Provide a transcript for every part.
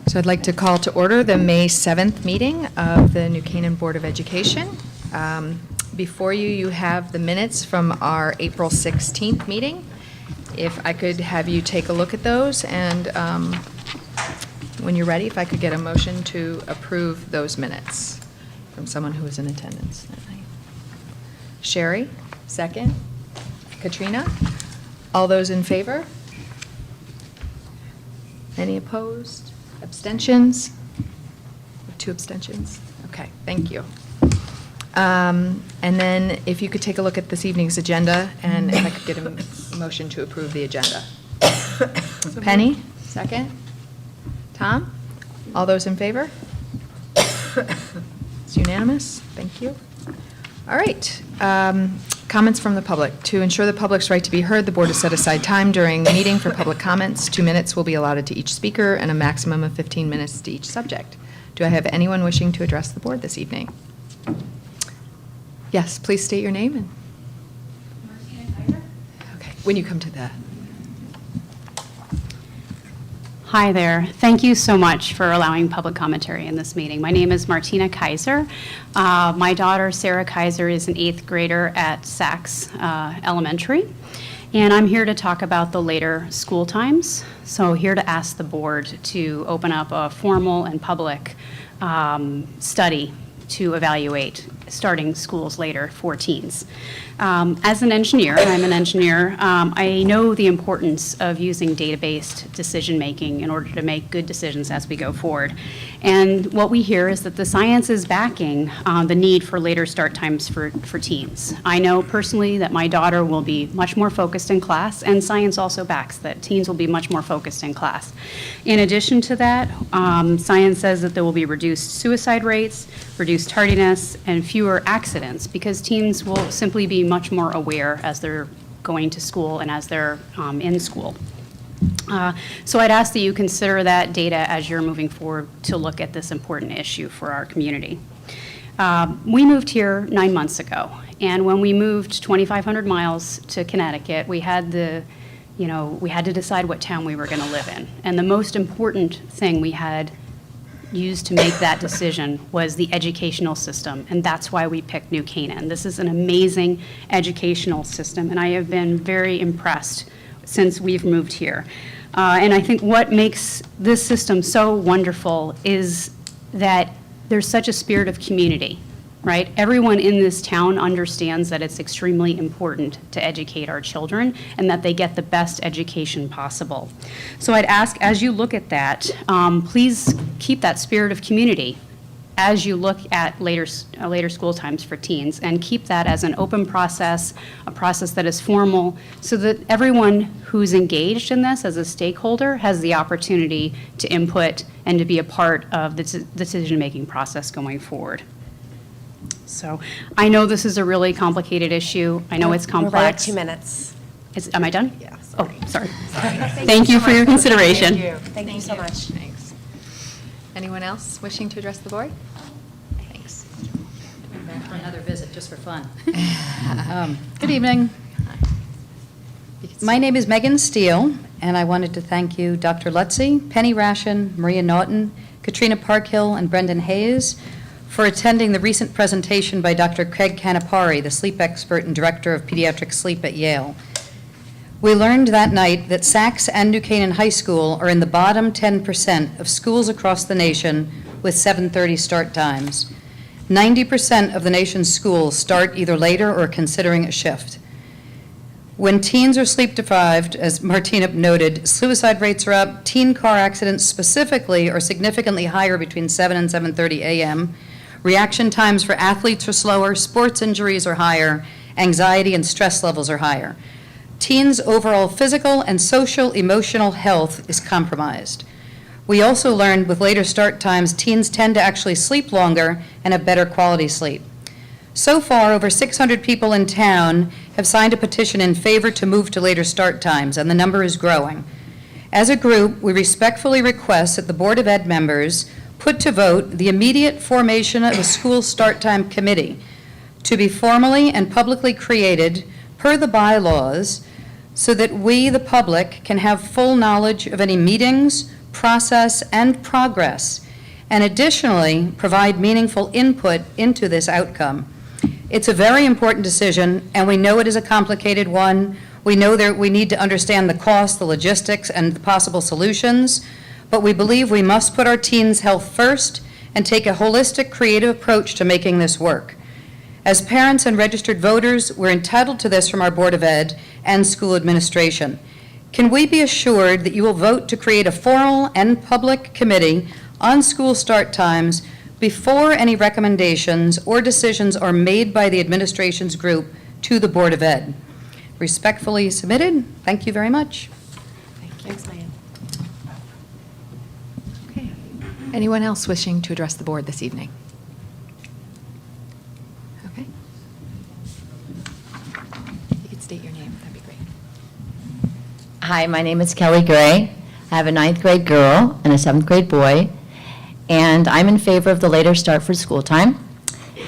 So I'd like to call to order the May 7th meeting of the New Canaan Board of Education. Before you, you have the minutes from our April 16th meeting. If I could have you take a look at those, and when you're ready, if I could get a motion to approve those minutes from someone who was in attendance that night. Sherry, second. Katrina, all those in favor? Any opposed? Abstentions? 2 abstentions? Okay, thank you. And then if you could take a look at this evening's agenda, and if I could get a motion to approve the agenda. Penny, second. Tom, all those in favor? It's unanimous. Thank you. All right. Comments from the public. To ensure the public's right to be heard, the board has set aside time during the meeting for public comments. 2 minutes will be allotted to each speaker and a maximum of 15 minutes to each subject. Do I have anyone wishing to address the board this evening? Yes, please state your name. Okay, when you come to that. Hi there. Thank you so much for allowing public commentary in this meeting. My name is Martina Kaiser. My daughter, Sarah Kaiser, is an 8th grader at Sachs Elementary, and I'm here to talk about the later school times. So here to ask the board to open up a formal and public study to evaluate starting schools later for teens. As an engineer, I'm an engineer, I know the importance of using data-based decision-making in order to make good decisions as we go forward. And what we hear is that the science is backing the need for later start times for teens. I know personally that my daughter will be much more focused in class, and science also backs that teens will be much more focused in class. In addition to that, science says that there will be reduced suicide rates, reduced tardiness, and fewer accidents because teens will simply be much more aware as they're going to school and as they're in school. So I'd ask that you consider that data as you're moving forward to look at this important issue for our community. We moved here 9 months ago, and when we moved 2,500 miles to Connecticut, we had to decide what town we were going to live in. And the most important thing we had used to make that decision was the educational system, and that's why we picked New Canaan. This is an amazing educational system, and I have been very impressed since we've moved here. And I think what makes this system so wonderful is that there's such a spirit of community, right? Everyone in this town understands that it's extremely important to educate our children and that they get the best education possible. So I'd ask, as you look at that, please keep that spirit of community as you look at later school times for teens, and keep that as an open process, a process that is formal, so that everyone who's engaged in this as a stakeholder has the opportunity to input and to be a part of the decision-making process going forward. So I know this is a really complicated issue. I know it's complex. We're right at 2 minutes. Am I done? Yeah. Oh, sorry. Thank you for your consideration. Thank you. Thank you so much. Thanks. Anyone else wishing to address the board? Thanks. Back for another visit, just for fun. Good evening. My name is Megan Steele, and I wanted to thank you, Dr. Lutzy, Penny Ration, Maria Naughton, Katrina Parkhill, and Brendan Hayes for attending the recent presentation by Dr. Craig Canapari, the sleep expert and director of pediatric sleep at Yale. We learned that night that Sachs and New Canaan High School are in the bottom 10% of schools across the nation with 7:30 start times. 90% of the nation's schools start either later or considering a shift. When teens are sleep deprived, as Martina noted, suicide rates are up, teen car accidents specifically are significantly higher between 7 and 7:30 a.m., reaction times for athletes are slower, sports injuries are higher, anxiety and stress levels are higher. Teens' overall physical and social emotional health is compromised. We also learned with later start times, teens tend to actually sleep longer and have better quality sleep. So far, over 600 people in town have signed a petition in favor to move to later start times, and the number is growing. As a group, we respectfully request that the Board of Ed members put to vote the immediate formation of a school start time committee to be formally and publicly created per the bylaws so that we, the public, can have full knowledge of any meetings, process, and progress, and additionally, provide meaningful input into this outcome. It's a very important decision, and we know it is a complicated one. We know that we need to understand the cost, the logistics, and the possible solutions, but we believe we must put our teens' health first and take a holistic, creative approach to making this work. As parents and registered voters, we're entitled to this from our Board of Ed and school administration. Can we be assured that you will vote to create a formal and public committee on school start times before any recommendations or decisions are made by the administration's group to the Board of Ed? Respectfully submitted. Thank you very much. Thanks, Diane. Okay. Anyone else wishing to address the board this evening? Okay. You could state your name, that'd be great. Hi, my name is Kelly Gray. I have a 9th grade girl and a 7th grade boy, and I'm in favor of the later start for school time.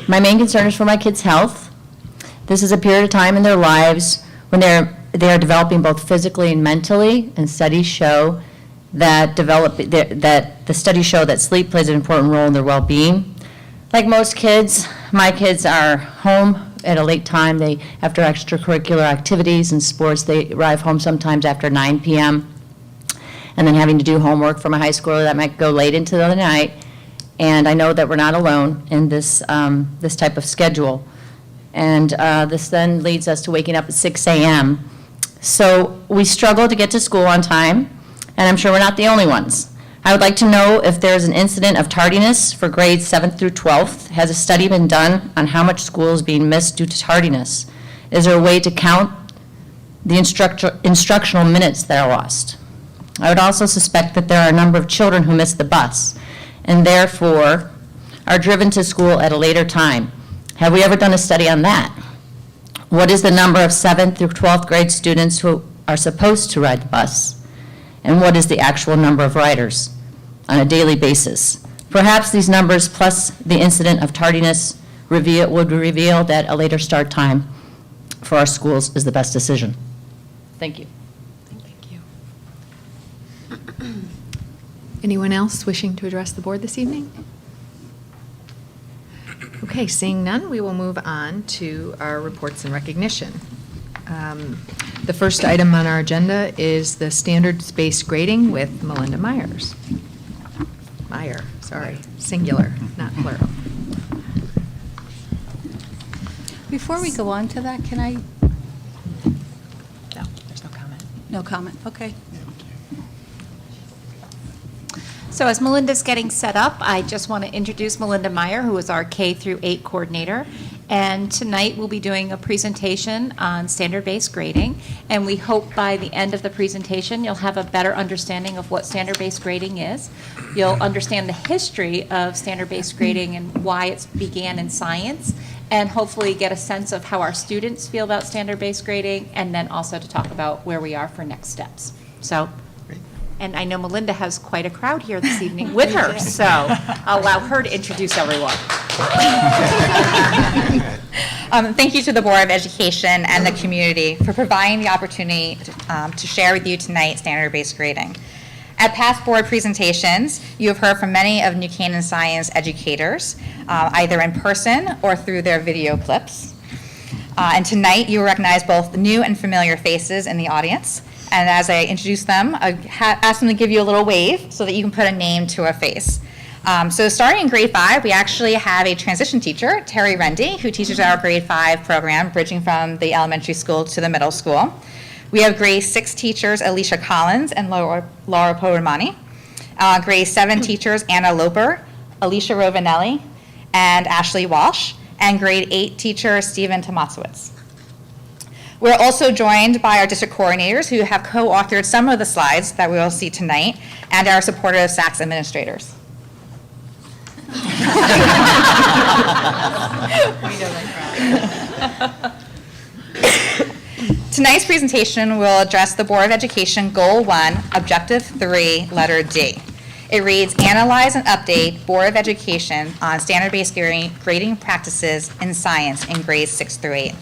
My main concern is for my kids' health. This is a period of time in their lives when they are developing both physically and mentally, and studies show that sleep plays an important role in their well-being. Like most kids, my kids are home at a late time. After extracurricular activities and sports, they arrive home sometimes after 9 p.m. and then having to do homework for my high schooler that might go late into the night. And I know that we're not alone in this type of schedule. And this then leads us to waking up at 6 a.m. So we struggle to get to school on time, and I'm sure we're not the only ones. I would like to know if there's an incident of tardiness for grades 7th through 12th. Has a study been done on how much school is being missed due to tardiness? Is there a way to count the instructional minutes that are lost? I would also suspect that there are a number of children who miss the bus and therefore are driven to school at a later time. Have we ever done a study on that? What is the number of 7th through 12th grade students who are supposed to ride the bus? And what is the actual number of riders on a daily basis? Perhaps these numbers plus the incident of tardiness would reveal that a later start time for our schools is the best decision. Thank you. Thank you. Anyone else wishing to address the board this evening? Okay, seeing none, we will move on to our reports and recognition. The first item on our agenda is the standards-based grading with Melinda Myers. Meyer, sorry, singular, not plural. Before we go on to that, can I? No, there's no comment. No comment, okay. So as Melinda's getting set up, I just want to introduce Melinda Meyer, who is our K through 8 coordinator. And tonight we'll be doing a presentation on standard-based grading. And we hope by the end of the presentation, you'll have a better understanding of what standard-based grading is. You'll understand the history of standard-based grading and why it began in science, and hopefully get a sense of how our students feel about standard-based grading, and then also to talk about where we are for next steps. So. And I know Melinda has quite a crowd here this evening with her, so I'll allow her to introduce everyone. Thank you to the Board of Education and the community for providing the opportunity to share with you tonight standard-based grading. At past board presentations, you have heard from many of New Canaan Science educators, either in person or through their video clips. And tonight, you will recognize both the new and familiar faces in the audience. And as I introduce them, I ask them to give you a little wave so that you can put a name to a face. So starting in grade 5, we actually have a transition teacher, Terry Rendy, who teaches our grade 5 program, bridging from the elementary school to the middle school. We have grade 6 teachers, Alicia Collins and Laura Podamani. Grade 7 teachers, Anna Loper, Alicia Rovinelli, and Ashley Walsh. And grade 8 teacher, Stephen Tomasowicz. We're also joined by our district coordinators who have co-authored some of the slides that we will see tonight, and our supportive SACS administrators. Tonight's presentation will address the Board of Education Goal 1, Objective 3, Letter D. It reads, analyze and update Board of Education on standard-based grading practices in science in grades 6 through 8.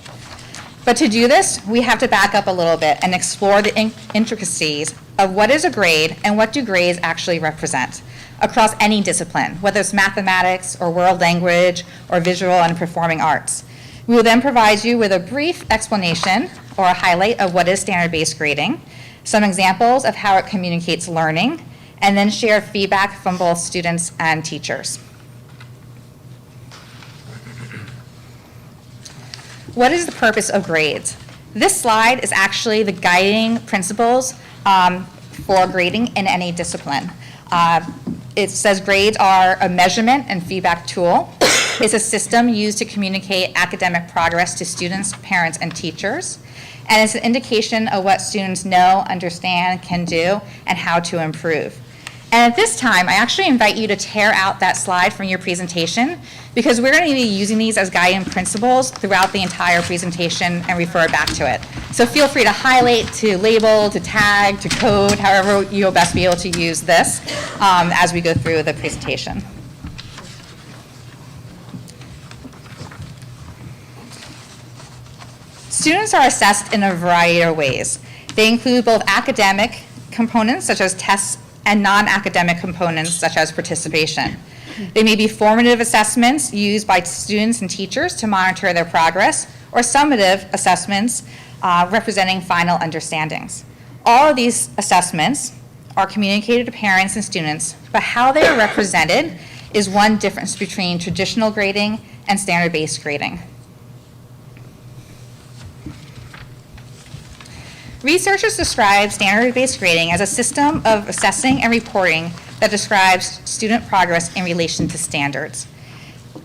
But to do this, we have to back up a little bit and explore the intricacies of what is a grade and what do grades actually represent across any discipline, whether it's mathematics or world language or visual and performing arts. We will then provide you with a brief explanation or a highlight of what is standard-based grading, some examples of how it communicates learning, and then share feedback from both students and teachers. What is the purpose of grades? This slide is actually the guiding principles for grading in any discipline. It says grades are a measurement and feedback tool. It's a system used to communicate academic progress to students, parents, and teachers. And it's an indication of what students know, understand, can do, and how to improve. And at this time, I actually invite you to tear out that slide from your presentation because we're going to be using these as guiding principles throughout the entire presentation and refer back to it. So feel free to highlight, to label, to tag, to code, however you'll best be able to use this as we go through the presentation. Students are assessed in a variety of ways. They include both academic components, such as tests, and non-academic components, such as participation. They may be formative assessments used by students and teachers to monitor their progress, or summative assessments representing final understandings. All of these assessments are communicated to parents and students, but how they are represented is one difference between traditional grading and standard-based grading. Researchers describe standard-based grading as a system of assessing and reporting that describes student progress in relation to standards.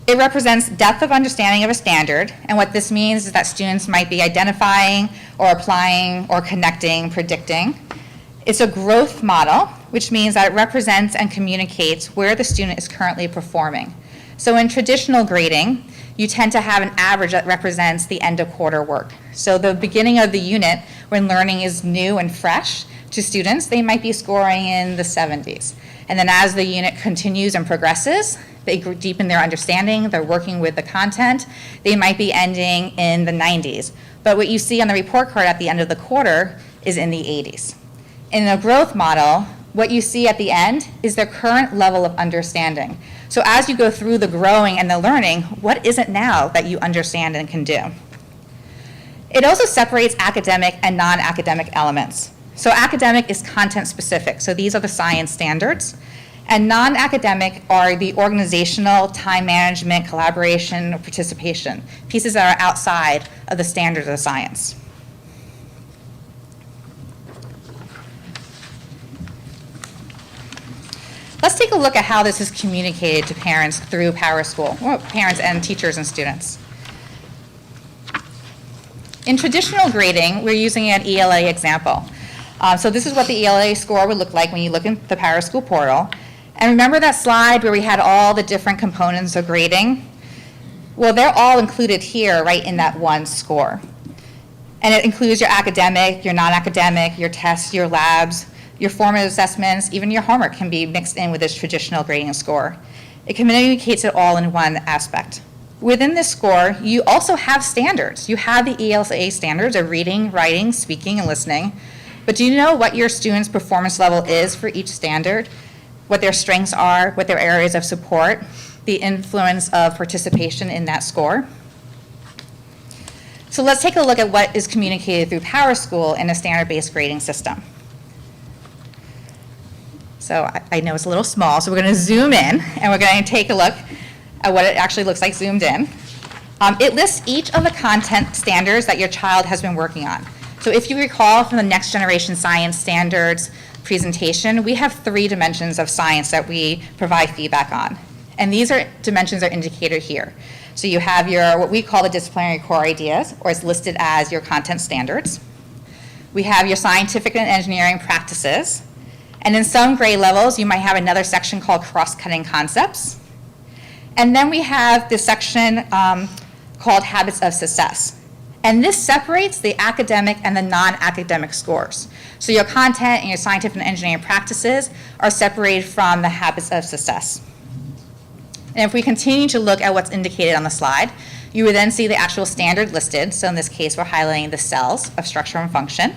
It represents depth of understanding of a standard, and what this means is that students might be identifying or applying or connecting, predicting. It's a growth model, which means that it represents and communicates where the student is currently performing. So in traditional grading, you tend to have an average that represents the end of quarter work. So the beginning of the unit, when learning is new and fresh to students, they might be scoring in the 70s. And then as the unit continues and progresses, they deepen their understanding, they're working with the content, they might be ending in the 90s. But what you see on the report card at the end of the quarter is in the 80s. In a growth model, what you see at the end is their current level of understanding. So as you go through the growing and the learning, what is it now that you understand and can do? It also separates academic and non-academic elements. So academic is content specific, so these are the science standards. And non-academic are the organizational, time management, collaboration, or participation, pieces that are outside of the standards of science. Let's take a look at how this is communicated to parents through PowerSchool, or parents and teachers and students. In traditional grading, we're using an ELA example. So this is what the ELA score would look like when you look in the PowerSchool portal. And remember that slide where we had all the different components of grading? Well, they're all included here, right in that one score. And it includes your academic, your non-academic, your tests, your labs, your formative assessments, even your homework can be mixed in with this traditional grading score. It communicates it all in one aspect. Within this score, you also have standards. You have the ELA standards of reading, writing, speaking, and listening. But do you know what your student's performance level is for each standard? What their strengths are, what their areas of support, the influence of participation in that score? So let's take a look at what is communicated through PowerSchool in a standard-based grading system. So I know it's a little small, so we're going to zoom in, and we're going to take a look at what it actually looks like zoomed in. It lists each of the content standards that your child has been working on. So if you recall from the Next Generation Science Standards presentation, we have 3 dimensions of science that we provide feedback on. And these dimensions are indicated here. So you have your, what we call the disciplinary core ideas, or it's listed as your content standards. We have your scientific and engineering practices. And in some grade levels, you might have another section called cross-cutting concepts. And then we have this section called habits of success. And this separates the academic and the non-academic scores. So your content and your scientific and engineering practices are separated from the habits of success. And if we continue to look at what's indicated on the slide, you would then see the actual standard listed. So in this case, we're highlighting the cells of structure and function.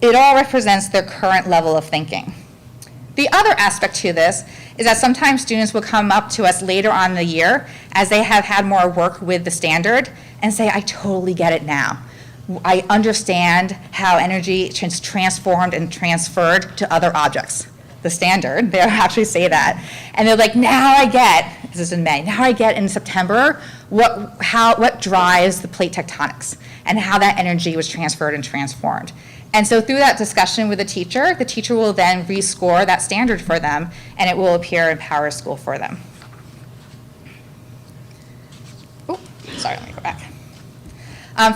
it all represents their current level of thinking. The other aspect to this is that sometimes students will come up to us later on in the year as they have had more work with the standard and say, I totally get it now. I understand how energy is transformed and transferred to other objects. The standard, they'll actually say that. And they're like, now I get, this is in May, now I get in September what drives the plate tectonics and how that energy was transferred and transformed. And so through that discussion with the teacher will then rescore that standard for them, and it will appear in Power School for them. Oh, sorry, let me go back.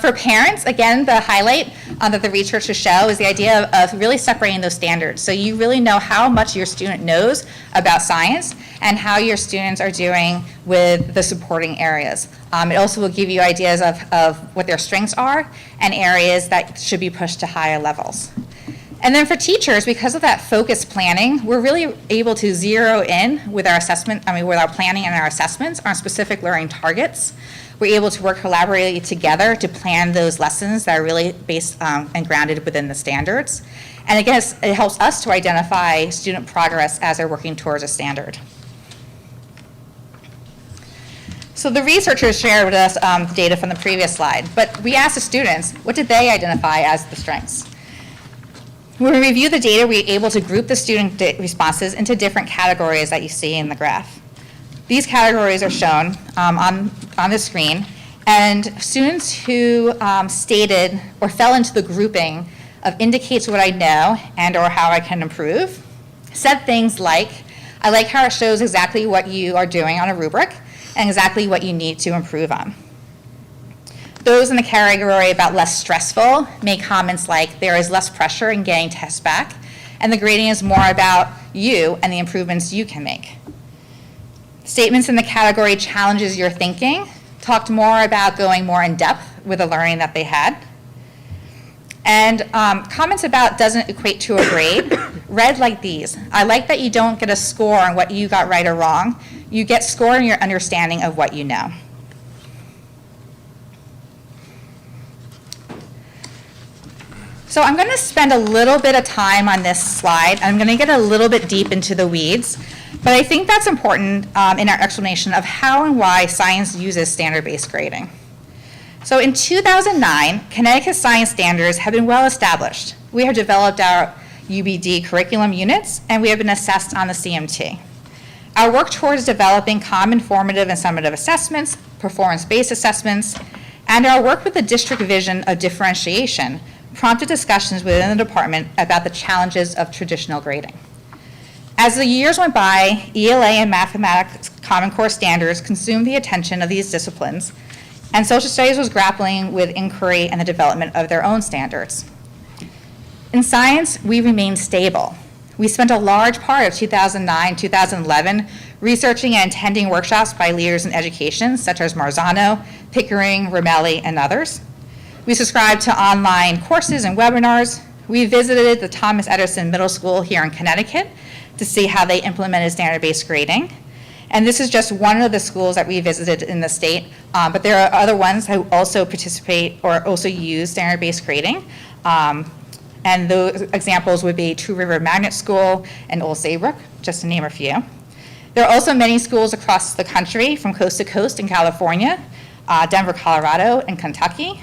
For parents, again, the highlight that the researchers show is the idea of really separating those standards. So you really know how much your student knows about science and how your students are doing with the supporting areas. It also will give you ideas of what their strengths are and areas that should be pushed to higher levels. And then for teachers, because of that focused planning, we're really able to zero in with our with our planning and our assessments on specific learning targets. We're able to work collaboratively together to plan those lessons that are really based and grounded within the standards. And again, it helps us to identify student progress as they're working towards a standard. So the researchers shared with us data from the previous slide, but we asked the students, what did they identify as the strengths? When we review the data, we were able to group the student responses into different categories that you see in the graph. These categories are shown on the screen, and students who stated or fell into the grouping of indicates what I know and or how I can improve said things like, I like how it shows exactly what you are doing on a rubric and exactly what you need to improve on. Those in the category about less stressful make comments like, there is less pressure in getting tests back, and the grading is more about you and the improvements you can make. Statements in the category challenges your thinking talked more about going more in depth with the learning that they had. And comments about doesn't equate to a grade read like these. I like that you don't get a score on what you got right or wrong. You get score in your understanding of what you know. So I'm going to spend a little bit of time on this slide. I'm going to get a little bit deep into the weeds, but I think that's important in our explanation of how and why science uses standard-based grading. So in 2009, Connecticut science standards have been well established. We have developed our UBD curriculum units, and we have been assessed on the CMT. Our work towards developing common formative and summative assessments, performance-based assessments, and our work with the district vision of differentiation prompted discussions within the department about the challenges of traditional grading. As the years went by, ELA and mathematics Common Core standards consumed the attention of these disciplines, and social studies was grappling with inquiry and the development of their own standards. In science, we remained stable. We spent a large part of 2009, 2011 researching and attending workshops by leaders in education, such as Marzano, Pickering, Romelli, and others. We subscribed to online courses and webinars. We visited the Thomas Edison Middle School here in Connecticut to see how they implemented standard-based grading. And this is just one of the schools that we visited in the state, but there are other ones who also participate or also use standard-based grading. And those examples would be True River Magnet School and Old Saybrook, just to name a few. There are also many schools across the country, from coast to coast in California, Denver, Colorado, and Kentucky,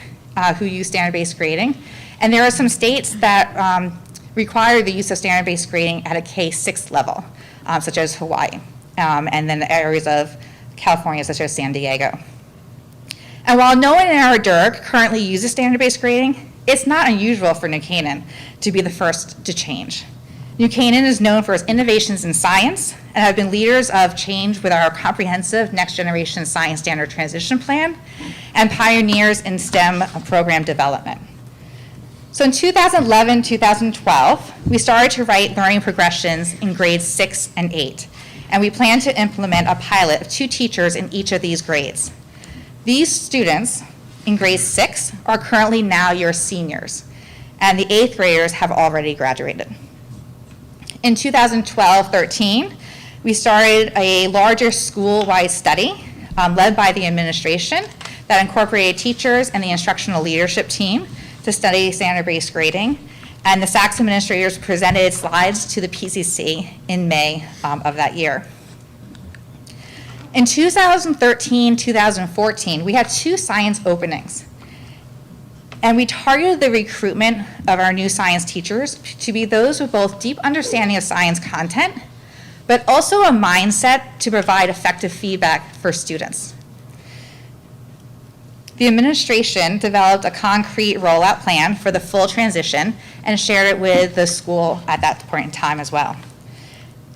who use standard-based grading. And there are some states that require the use of standard-based grading at a K-6 level, such as Hawaii, and then areas of California, such as San Diego. And while no one in our DIRG currently uses standard-based grading, it's not unusual for New Canaan to be the first to change. New Canaan is known for its innovations in science and have been leaders of change with our comprehensive Next Generation Science Standard Transition Plan and pioneers in STEM program development. So in 2011, 2012, we started to write learning progressions in grades 6 and 8, and we plan to implement a pilot of 2 teachers in each of these grades. These students in grade 6 are currently now your seniors, and the 8th graders have already graduated. In 2012-13, we started a larger school-wide study led by the administration that incorporated teachers and the instructional leadership team to study standard-based grading. And the SACS administrators presented slides to the PCC in May of that year. In 2013, 2014, we had 2 science openings. And we targeted the recruitment of our new science teachers to be those with both deep understanding of science content, but also a mindset to provide effective feedback for students. The administration developed a concrete rollout plan for the full transition and shared it with the school at that point in time as well.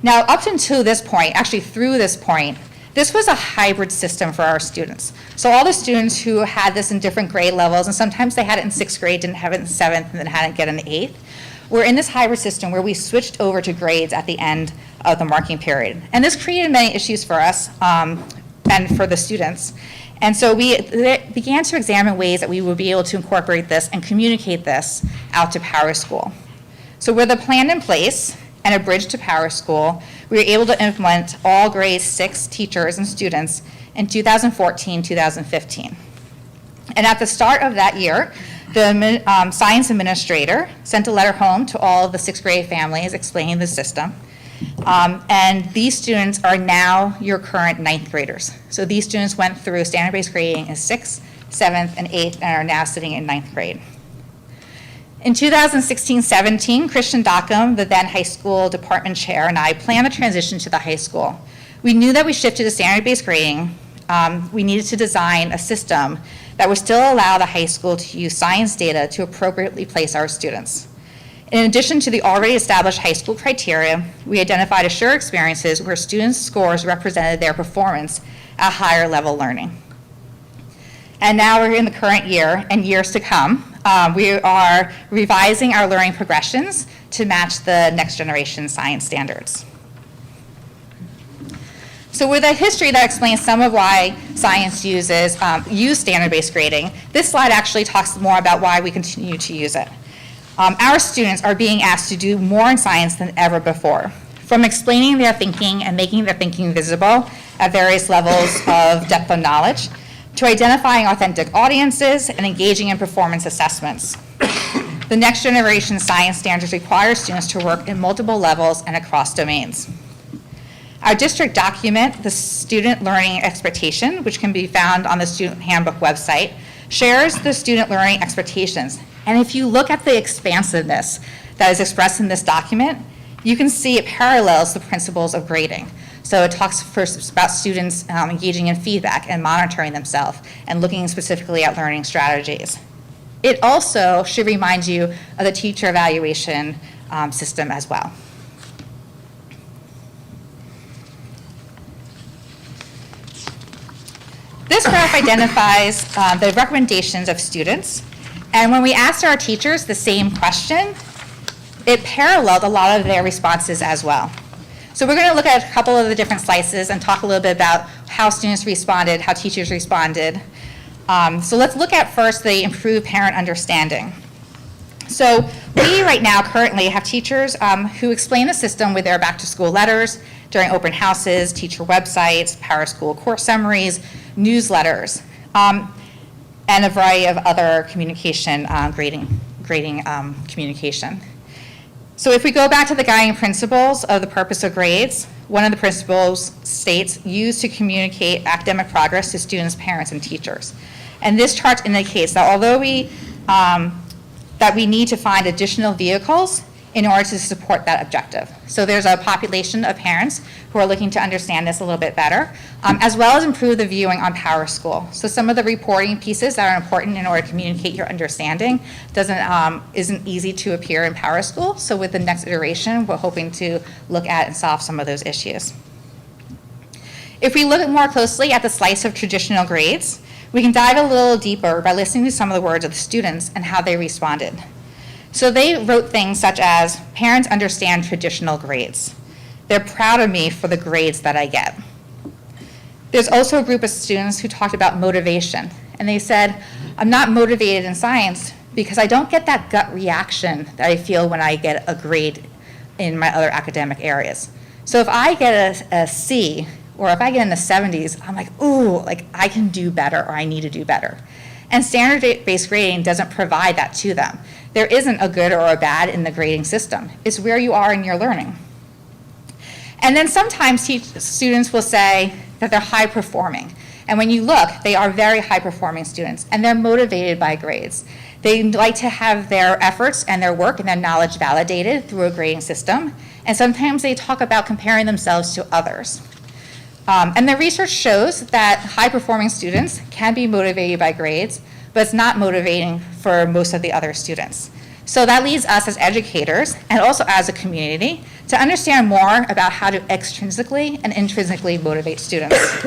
Now, up until this point, actually through this point, this was a hybrid system for our students. So all the students who had this in different grade levels, and sometimes they had it in 6th grade, didn't have it in 7th, and then hadn't get it in 8th, were in this hybrid system where we switched over to grades at the end of the marking period. And this created many issues for us and for the students. And so we began to examine ways that we would be able to incorporate this and communicate this out to Power School. So with a plan in place and a bridge to Power School, we were able to implement all grade 6 teachers and students in 2014, 2015. And at the start of that year, the science administrator sent a letter home to all of the 6th grade families explaining the system. And these students are now your current 9th graders. So these students went through standard-based grading in 6th, 7th, and 8th, and are now sitting in 9th grade. In 2016-17, Christian Dockham, the then high school department chair, and I planned the transition to the high school. We knew that we shifted to standard-based grading. We needed to design a system that would still allow the high school to use science data to appropriately place our students. In addition to the already established high school criteria, we identified assured experiences where students' scores represented their performance at higher level learning. And now we're in the current year and years to come. We are revising our learning progressions to match the next generation science standards. So with a history that explains some of why science use standard-based grading, this slide actually talks more about why we continue to use it. Our students are being asked to do more in science than ever before, from explaining their thinking and making their thinking visible at various levels of depth of knowledge, to identifying authentic audiences and engaging in performance assessments. The next generation science standards require students to work in multiple levels and across domains. Our district document, the Student Learning Expectation, which can be found on the Student Handbook website, shares the student learning expectations. And if you look at the expansiveness that is expressed in this document, you can see it parallels the principles of grading. So it talks first about students engaging in feedback and monitoring themselves and looking specifically at learning strategies. It also should remind you of the teacher evaluation system as well. This graph identifies the recommendations of students. And when we asked our teachers the same question, it paralleled a lot of their responses as well. So we're going to look at a couple of the different slices and talk a little bit about how students responded, how teachers responded. So let's look at first the improved parent understanding. So we right now currently have teachers who explain the system with their back-to-school letters, during open houses, teacher websites, Power School course summaries, newsletters, and a variety of other communication, grading communication. So if we go back to the guiding principles of the purpose of grades, one of the principles states, used to communicate academic progress to students, parents, and teachers. And this chart indicates that although we need to find additional vehicles in order to support that objective. So there's a population of parents who are looking to understand this a little bit better, as well as improve the viewing on Power School. So some of the reporting pieces that are important in order to communicate your understanding isn't easy to appear in Power School. So with the next iteration, we're hoping to look at and solve some of those issues. If we look more closely at the slice of traditional grades, we can dive a little deeper by listening to some of the words of the students and how they responded. So they wrote things such as, parents understand traditional grades. They're proud of me for the grades that I get. There's also a group of students who talked about motivation. And they said, I'm not motivated in science because I don't get that gut reaction that I feel when I get a grade in my other academic areas. So if I get a C, or if I get in the 70s, I'm like, ooh, like I can do better, or I need to do better. And standard-based grading doesn't provide that to them. There isn't a good or a bad in the grading system. It's where you are in your learning. And then sometimes students will say that they're high performing. And when you look, they are very high performing students, and they're motivated by grades. They like to have their efforts and their work and their knowledge validated through a grading system. And sometimes they talk about comparing themselves to others. And the research shows that high performing students can be motivated by grades, but it's not motivating for most of the other students. So that leads us as educators and also as a community to understand more about how to extrinsically and intrinsically motivate students.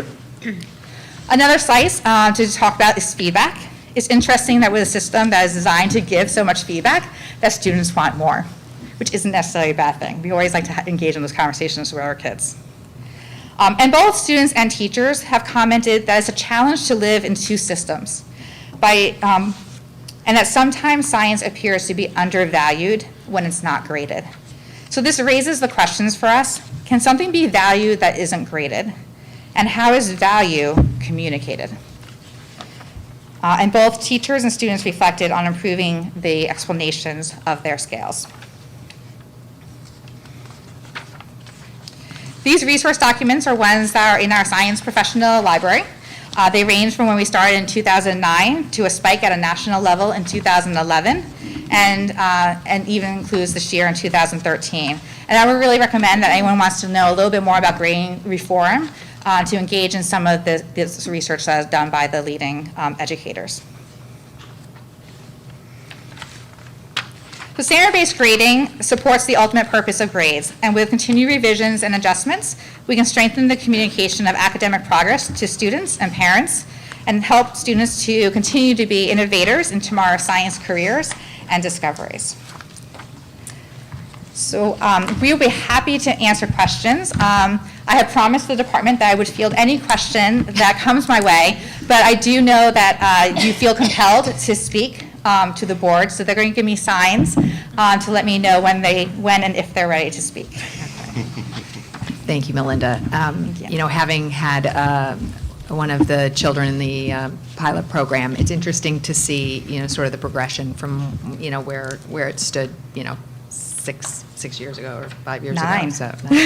Another slice to talk about is feedback. It's interesting that with a system that is designed to give so much feedback, that students want more, which isn't necessarily a bad thing. We always like to engage in those conversations with our kids. And both students and teachers have commented that it's a challenge to live in two systems, and that sometimes science appears to be undervalued when it's not graded. So this raises the questions for us. Can something be valued that isn't graded? And how is value communicated? And both teachers and students reflected on improving the explanations of their scales. These resource documents are ones that are in our science professional library. They range from when we started in 2009 to a spike at a national level in 2011, and even includes this year in 2013. And I would really recommend that anyone wants to know a little bit more about grading reform to engage in some of this research that is done by the leading educators. So standard-based grading supports the ultimate purpose of grades, and with continued revisions and adjustments, we can strengthen the communication of academic progress to students and parents, and help students to continue to be innovators in tomorrow's science careers and discoveries. So we will be happy to answer questions. I have promised the department that I would field any question that comes my way, but I do know that you feel compelled to speak to the board, so they're going to give me signs to let me know when and if they're ready to speak. Thank you, Melinda. you. You know, having had one of the children in the pilot program, it's interesting to see, you know, sort of the progression from, you know, where it stood, you know, six years ago or 5 years Nine. ago. So, so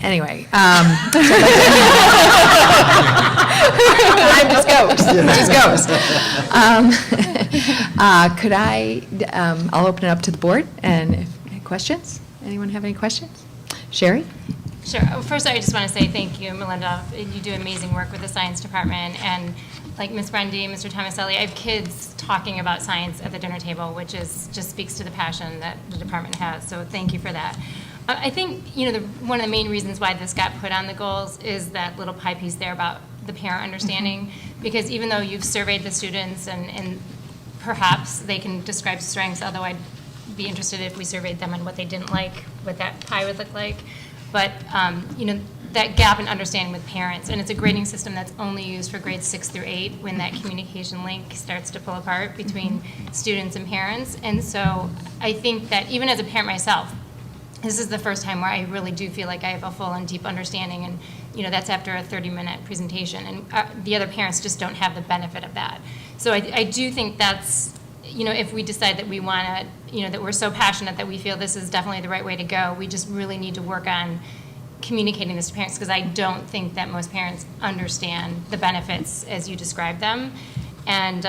anyway, time just goes. Could I'll open it up to the board and if, questions? Anyone have any questions? Sherry? Sure. First, I just want to say thank you, Melinda. You do amazing work with the science department. And like Ms. Grundy, Mr. Tomaselli, I have kids talking about science at the dinner table, which just speaks to the passion that the department has. So thank you for that. I think, you know, one of the main reasons why this got put on the goals is that little pie piece there about the parent understanding, because even though you've surveyed the students and perhaps they can describe strengths, although I'd be interested if we surveyed them on what they didn't like, what that pie would look like. But, you know, that gap in understanding with parents, and it's a grading system that's only used for grades 6 through 8 when that communication link starts to pull apart between students and parents. And so I think that even as a parent myself, this is the first time where I really do feel like I have a full and deep understanding, and you know that's after a 30-minute presentation, and the other parents just don't have the benefit of that. So I do think that's, you know, if we decide that we want to, you know, that we're so passionate that we feel this is definitely the right way to go, we just really need to work on communicating this to parents, because I don't think that most parents understand the benefits as you describe them. And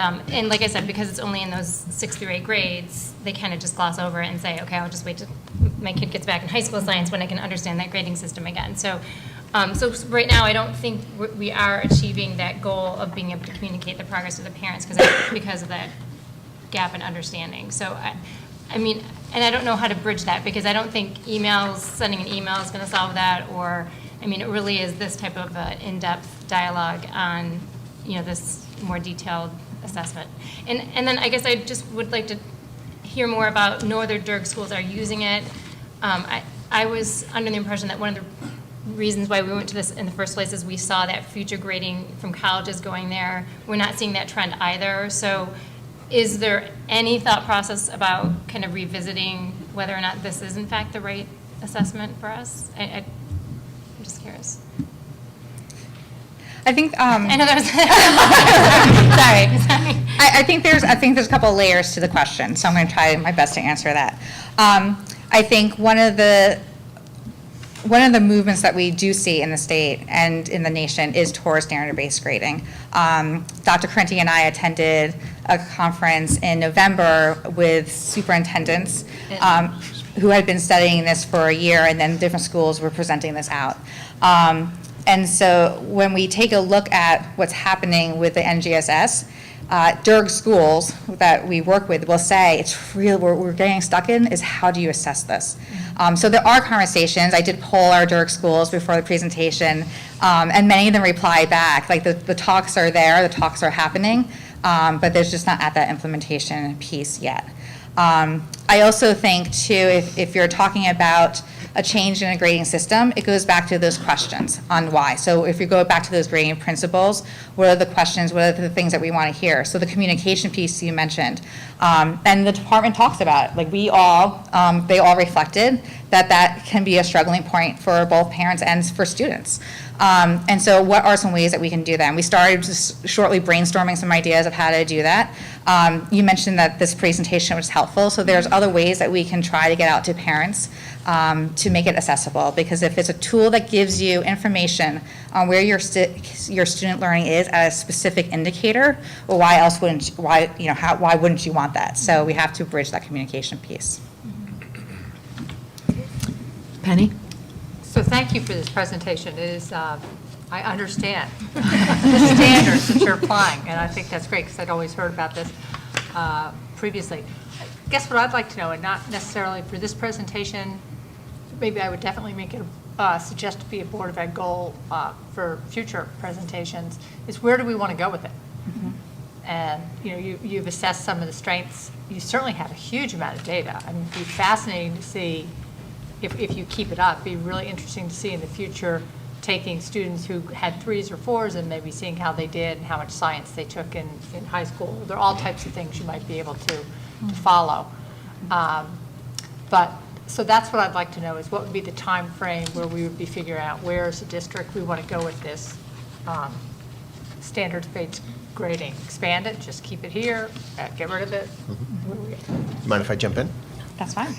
like I said, because it's only in those 6 through 8 grades, they kind of just gloss over it and say, okay, I'll just wait till my kid gets back in high school science when I can understand that grading system again. So right now, I don't think we are achieving that goal of being able to communicate the progress to the parents because of that gap in understanding. So I mean, and I don't know how to bridge that, because I don't think sending an email is going to solve that, or, I mean, it really is this type of in-depth dialogue on, you know, this more detailed assessment. And then I guess I just would like to hear more about no other DERG schools are using it. I was under the impression that one of the reasons why we went to this in the first place is we saw that future grading from colleges going there. We're not seeing that trend either. So is there any thought process about kind of revisiting whether or not this is in fact the right assessment for us? I'm just curious. I think, I know there was. sorry. I think there's a couple of layers to the question, so I'm going to try my best to answer that. I think one of the movements that we do see in the state and in the nation is towards standard-based grading. Dr. Correnti and I attended a conference in November with superintendents who had been studying this for a year, and then different schools were presenting this out. And so when we take a look at what's happening with the NGSS, DERG schools that we work with will say it's real, what we're getting stuck in is how do you assess this? So there are conversations. I did poll our DERG schools before the presentation, and many of them replied back, like the talks are there, the talks are happening, but there's just not at that implementation piece yet. I also think too, if you're talking about a change in a grading system, it goes back to those questions on why. So if you go back to those grading principles, what are the questions, what are the things that we want to hear? So the communication piece you mentioned, and the department talks about it. Like they all reflected that can be a struggling point for both parents and for students. And so what are some ways that we can do that? And we started just shortly brainstorming some ideas of how to do that. You mentioned that this presentation was helpful, so there's other ways that we can try to get out to parents to make it accessible, because if it's a tool that gives you information on where your student learning is at a specific indicator, well, why wouldn't you want that? So we have to bridge that communication piece. Penny? So thank you for this presentation. It is, I understand the standards that you're applying, and I think that's great because I'd always heard about this previously. I guess what I'd like to know, and not necessarily for this presentation, maybe I would definitely make it suggest to be a Board of Ed goal for future presentations, is where do we want to go with it? Mm-hmm. And you've assessed some of the strengths. You certainly have a huge amount of data. I mean, it'd be fascinating to see. If you keep it up, be really interesting to see in the future, taking students who had 3s or 4s and maybe seeing how they did and how much science they took in high school. There are all types of things you might be able to follow. So that's what I'd like to know, is what would be the time frame where we would be figuring out where as a district we want to go with this standards-based grading. Expand it, just keep it here, get rid of it. Mm-hmm. Mind if I jump in? That's fine.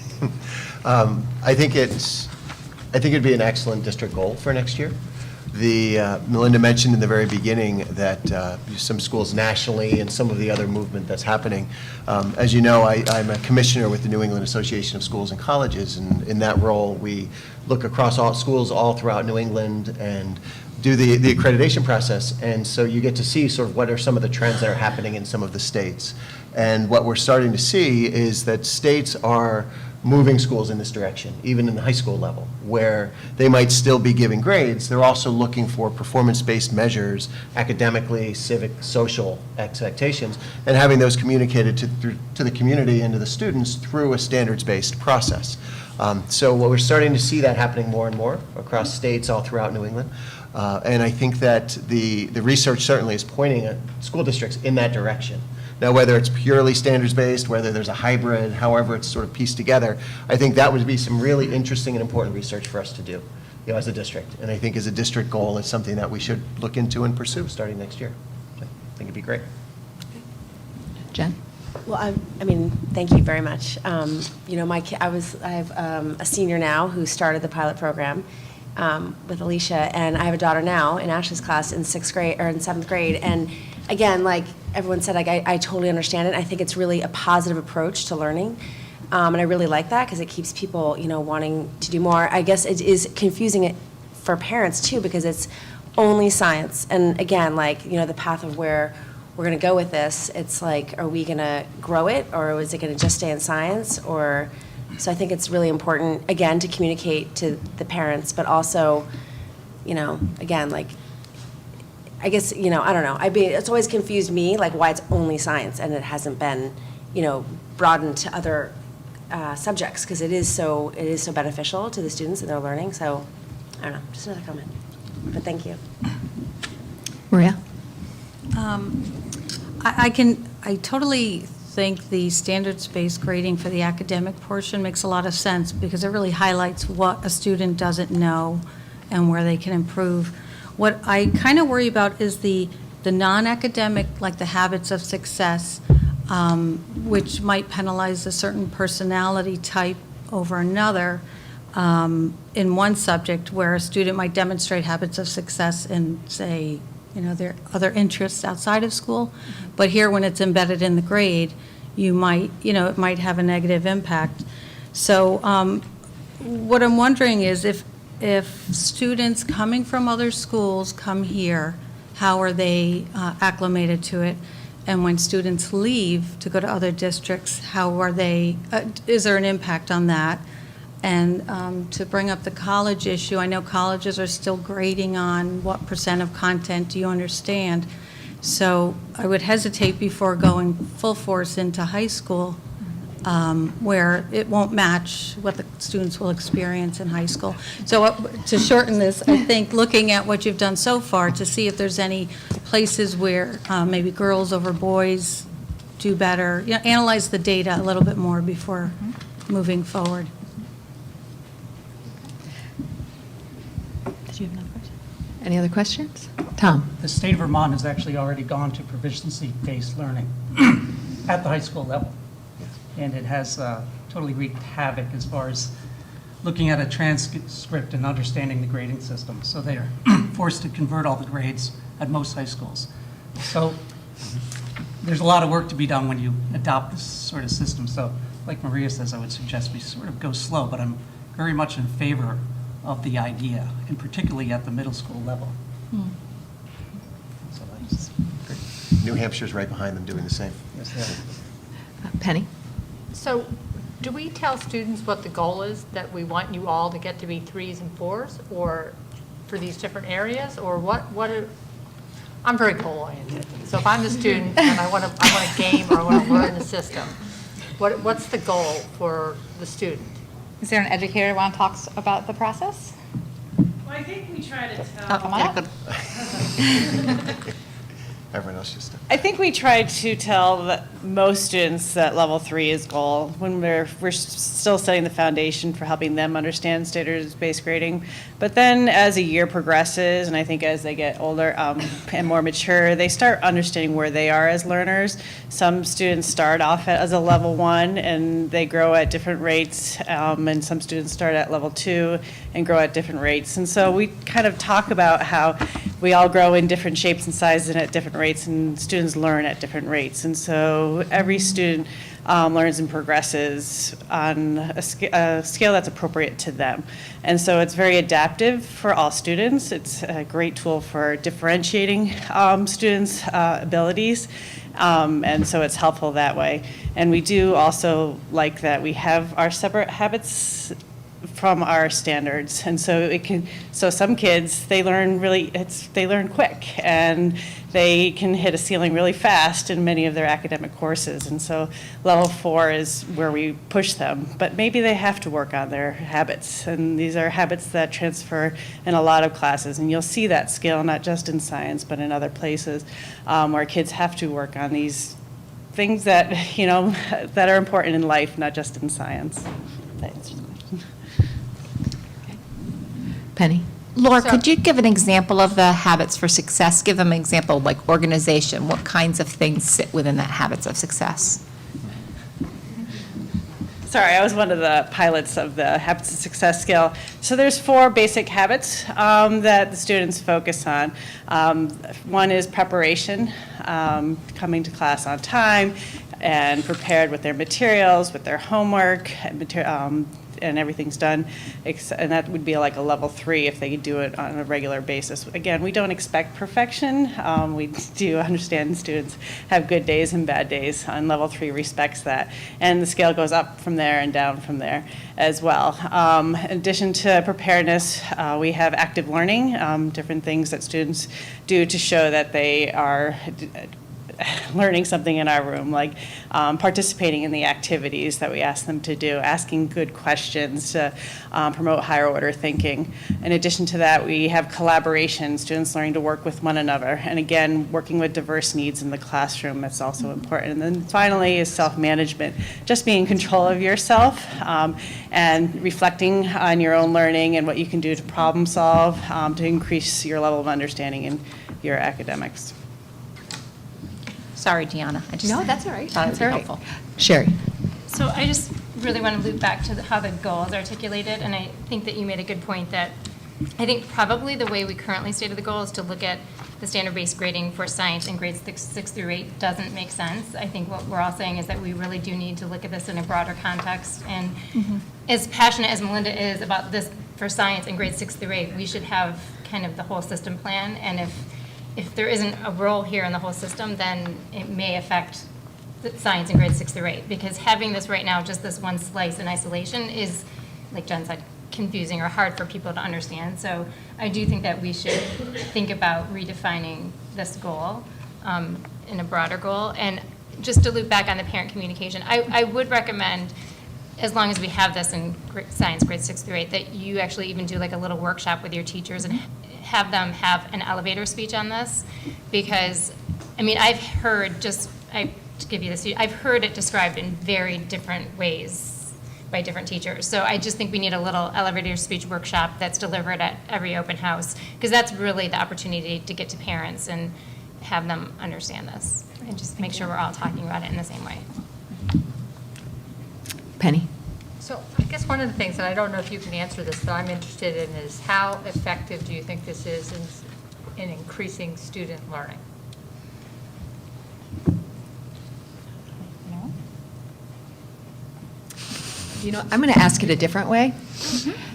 I think it'd be an excellent district goal for next year. Melinda mentioned in the very beginning that some schools nationally and some of the other movement that's happening. As you know, I'm a commissioner with the New England Association of Schools and Colleges, and in that role, we look across all schools all throughout New England and do the accreditation process. And so you get to see sort of what are some of the trends that are happening in some of the states. And what we're starting to see is that states are moving schools in this direction, even in the high school level, where they might still be giving grades. They're also looking for performance-based measures, academically, civic, social expectations, and having those communicated to the community and to the students through a standards-based process. So what we're starting to see that happening more and more across states all throughout New England. And I think that the research certainly is pointing at school districts in that direction. Now, whether it's purely standards-based, whether there's a hybrid, however it's sort of pieced together, I think that would be some really interesting and important research for us to do, as a district. And I think as a district goal, it's something that we should look into and pursue starting next year. I think it'd be great. Jen? Well, I mean, thank you very much. I have a senior now who started the pilot program with Alicia, and I have a daughter now in Ashley's class in 7th grade. And again, like everyone said, like I totally understand it. I think it's really a positive approach to learning, and I really like that because it keeps people, wanting to do more. I guess it is confusing it for parents too because it's only science, and again, like the path of where we're going to go with this. It's like, are we going to grow it, or is it going to just stay in science, or? So I think it's really important, again, to communicate to the parents, but also, again, like, I guess, I don't know. It's always confused me, like, why it's only science and it hasn't been, broadened to other subjects, because it is so beneficial to the students and their learning. So, I don't know, just another comment. But thank you. Maria? I totally think the standards-based grading for the academic portion makes a lot of sense because it really highlights what a student doesn't know and where they can improve. What I kind of worry about is the non-academic, like the habits of success, which might penalize a certain personality type over another in one subject, where a student might demonstrate habits of success in, say, their other interests outside of school. But here, when it's embedded in the grade, you might, it might have a negative impact. So what I'm wondering is if students coming from other schools come here, how are they acclimated to it? And when students leave to go to other districts, how are they, is there an impact on that? And to bring up the college issue, I know colleges are still grading on what % of content do you understand. So I would hesitate before going full force into high school, where it won't match what the students will experience in high school. So to shorten this, I think looking at what you've done so far to see if there's any places where maybe girls over boys do better, analyze the data a little bit more before moving forward. Did you have another question? Any other questions? Tom? The state of Vermont has actually already gone to proficiency-based learning at the high school level. And it has totally wreaked havoc as far as looking at a transcript and understanding the grading system. So they are forced to convert all the grades at most high schools. So there's a lot of work to be done when you adopt this sort of system. So like Maria says, I would suggest we sort of go slow, but I'm very much in favor of the idea, and particularly at the middle school level. So that's Great. New Hampshire's right behind them doing the same. yes, yeah. Penny? So do we tell students what the goal is, that we want you all to get to be 3s and 4s, or for these different areas, or I'm very goal-oriented. So if I'm the student and I want to game or I want to learn the system, what's the goal for the student? Is there an educator who want to talk about the process? Well, I think we try to tell. Come on up. Everyone else just. I think we try to tell most students that level 3 is goal when we're still setting the foundation for helping them understand standards-based grading. But then as a year progresses, and I think as they get older and more mature, they start understanding where they are as learners. Some students start off as a level 1 and they grow at different rates, and some students start at level 2 and grow at different rates. And so we kind of talk about how we all grow in different shapes and sizes and at different rates, and students learn at different rates. And so every student learns and progresses on a scale that's appropriate to them. And so it's very adaptive for all students. It's a great tool for differentiating students' abilities. And so it's helpful that way. And we do also like that we have our separate habits from our standards, and so some kids, they learn quick, and they can hit a ceiling really fast in many of their academic courses. And so level 4 is where we push them, but maybe they have to work on their habits, and these are habits that transfer in a lot of classes, and you'll see that skill not just in science but in other places where kids have to work on these things that that are important in life, not just in science. That answers the question. Penny? Laura, could you give an example of the habits for success? Give them an example, like organization. What kinds of things sit within that habits of success? Sorry, I was one of the pilots of the Habits of Success scale. So there's 4 basic habits that the students focus on. One is preparation, coming to class on time and prepared with their materials, with their homework, and everything's done, and that would be like a level 3 if they do it on a regular basis. Again, we don't expect perfection. We do understand students have good days and bad days, and level 3 respects that. And the scale goes up from there and down from there as well. In addition to preparedness, we have active learning, different things that students do to show that they are learning something in our room, like participating in the activities that we ask them to do, asking good questions to promote higher order thinking. In addition to that, we have collaboration, students learning to work with one another, and again, working with diverse needs in the classroom, that's also important. And then finally is self-management, just being in control of yourself and reflecting on your own learning and what you can do to problem solve to increase your level of understanding in your academics. Sorry, Gianna. I just No, that's all right. thought it would That's be all right. helpful. Sherry? So I just really want to loop back to how the goal is articulated, and I think that you made a good point that I think probably the way we currently stated the goal is to look at the standard-based grading for science in grades 6 through 8 doesn't make sense. I think what we're all saying is that we really do need to look at this in a broader context, and as passionate as Melinda is about this for science in grades 6 through 8, we should have kind of the whole system plan, and if there isn't a role here in the whole system, then it may affect the science in grades 6 through 8, because having this right now, just this one slice in isolation is, like Jen said, confusing or hard for people to understand. So I do think that we should think about redefining this goal in a broader goal. And just to loop back on the parent communication, I would recommend, as long as we have this in science grades 6 through 8, that you actually even do like a little workshop with your teachers and have them have an elevator speech on this. Because, I mean, I've heard to give you this, I've heard it described in very different ways by different teachers. So I just think we need a little elevator speech workshop that's delivered at every open house, because that's really the opportunity to get to parents and have them understand this, and just make sure we're all talking about it in the same way. Penny? So I guess one of the things, and I don't know if you can answer this, but I'm interested in is how effective do you think this is in increasing student learning? You know, I'm going to ask it a different way.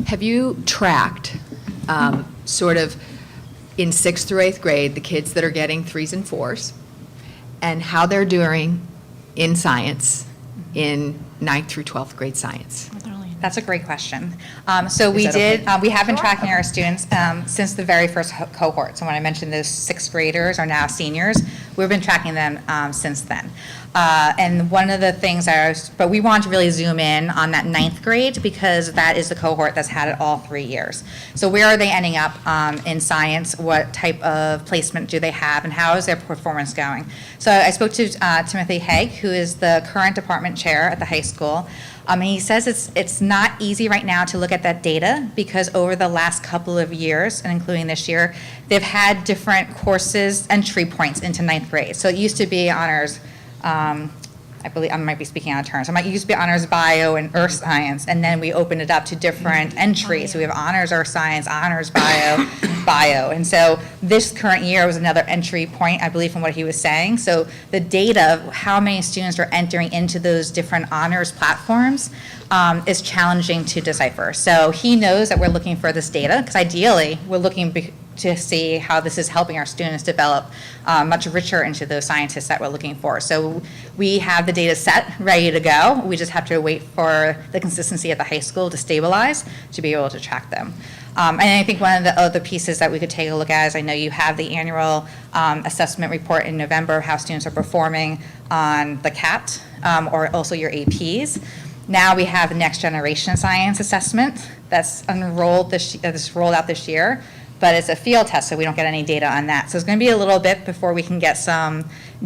Have you tracked sort of in 6th through 8th grade, the kids that are getting 3s and 4s, and how they're doing in science in 9th through 12th grade science? That's a great question. So we Is that okay? we have been tracking our students since the very first cohort. So when I mentioned those 6th graders are now seniors, we've been tracking them since then. And one of the things but we want to really zoom in on that 9th grade, because that is the cohort that's had it all 3 years. So where are they ending up in science? What type of placement do they have, and how is their performance going? So I spoke to Timothy Haig, who is the current department chair at the high school. And he says it's not easy right now to look at that data, because over the last couple of years, and including this year, they've had different courses entry points into 9th grade. So it used to be honors, I believe I might be speaking out of turn. So it used to be honors bio and earth science, and then we opened it up to different entries. So we have honors earth science, honors bio, bio. And so this current year was another entry point, I believe, from what he was saying. So the data of how many students are entering into those different honors platforms is challenging to decipher. So he knows that we're looking for this data, because ideally we're looking to see how this is helping our students develop much richer into those scientists that we're looking for. So we have the data set ready to go. We just have to wait for the consistency at the high school to stabilize to be able to track them. And I think one of the other pieces that we could take a look at is, I know you have the annual assessment report in November, how students are performing on the CAT, or also your APs. Now we have the next generation science assessment that's rolled out this year, but it's a field test, so we don't get any data on that. So it's going to be a little bit before we can get some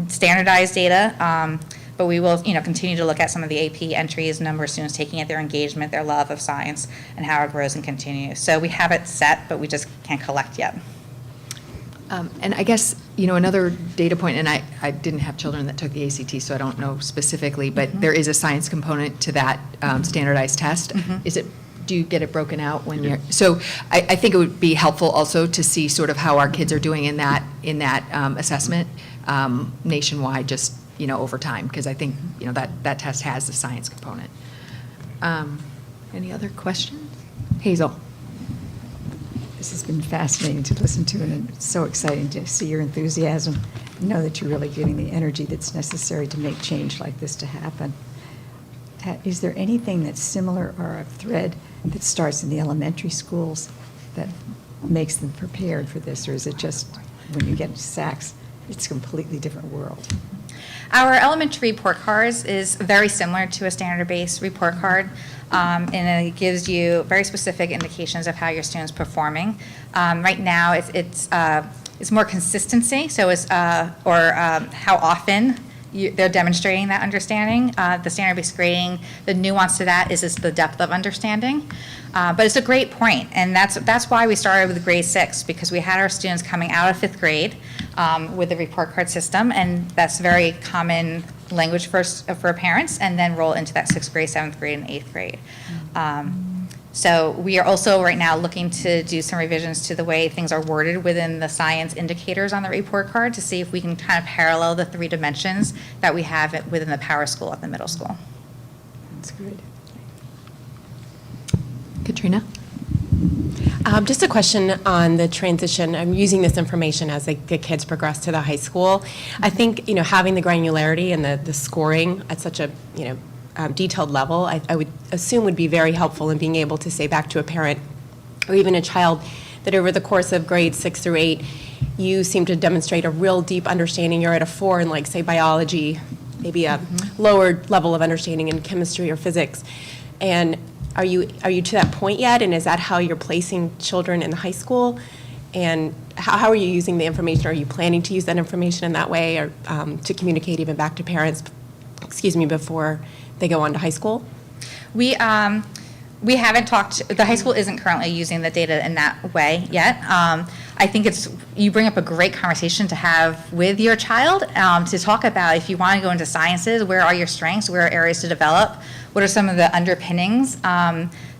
standardized data, but we will, continue to look at some of the AP entries, number of students taking it, their engagement, their love of science, and how it grows and continues. So we have it set, but we just can't collect yet. And I guess, another data point, and I didn't have children that took the ACT, so I don't know specifically, but there is a science component to that standardized test. Do you get it broken out when you're, so I think it would be helpful also to see sort of how our kids are doing in that assessment nationwide, just, over time, because I think, that test has the science component. Any other questions? Hazel? This has been fascinating to listen to, and it's so exciting to see your enthusiasm, know that you're really giving the energy that's necessary to make change like this to happen. Is there anything that's similar, or a thread that starts in the elementary schools that makes them prepared for this, or is it just when you get to SACS It's a completely different world. Our elementary report cards is very similar to a standard-based report card, and it gives you very specific indications of how your student's performing. Right now, it's more consistency, so it's how often they're demonstrating that understanding. The standard-based grading, the nuance to that is the depth of understanding. But it's a great point, and that's why we started with grade 6, because we had our students coming out of 5th grade with the report card system, and that's very common language for parents, and then roll into that 6th grade, 7th grade, and 8th grade. So we are also right now looking to do some revisions to the way things are worded within the science indicators on the report card to see if we can kind of parallel the 3 dimensions that we have within the Power School at the middle school. That's good. Katrina? Just a question on the transition. I'm using this information as the kids progress to the high school. I think, having the granularity and the scoring at such a, detailed level, I would assume would be very helpful in being able to say back to a parent or even a child that over the course of grades 6 through 8, you seem to demonstrate a real deep understanding. You're at a 4 in, like, say, biology, maybe a lower level of understanding in chemistry or physics. And are you to that point yet? And is that how you're placing children in high school? And how are you using the information? Are you planning to use that information in that way, or to communicate even back to parents, before they go on to high school? We haven't talked, the high school isn't currently using the data in that way yet. I think you bring up a great conversation to have with your child, to talk about if you want to go into sciences, where are your strengths, where are areas to develop, what are some of the underpinnings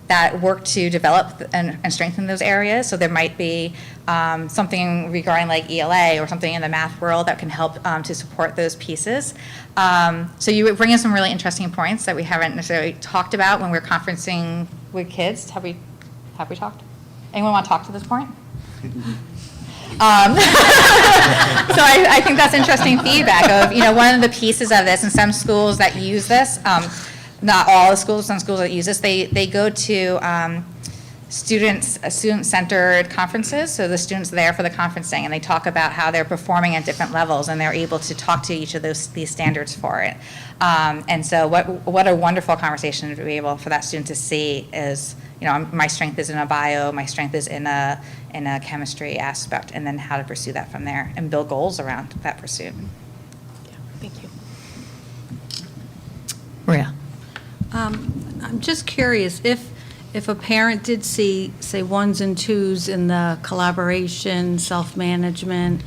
that work to develop and strengthen those areas. So there might be something regarding like ELA or something in the math world that can help to support those pieces. So you bring in some really interesting points that we haven't necessarily talked about when we're conferencing with kids. Have we talked? Anyone want to talk to this point? So I think that's interesting feedback of, one of the pieces of this, and some schools that use this, not all the schools, some schools that use this, they go to student-centered conferences, so the students there for the conferencing, and they talk about how they're performing at different levels, and they're able to talk to each of these standards for it. And so what a wonderful conversation to be able for that student to see is, my strength is in a bio, my strength is in a chemistry aspect, and then how to pursue that from there and build goals around that pursuit. Yeah, thank you. Maria? I'm just curious, if a parent did see, say, 1s and 2s in the collaboration, self-management,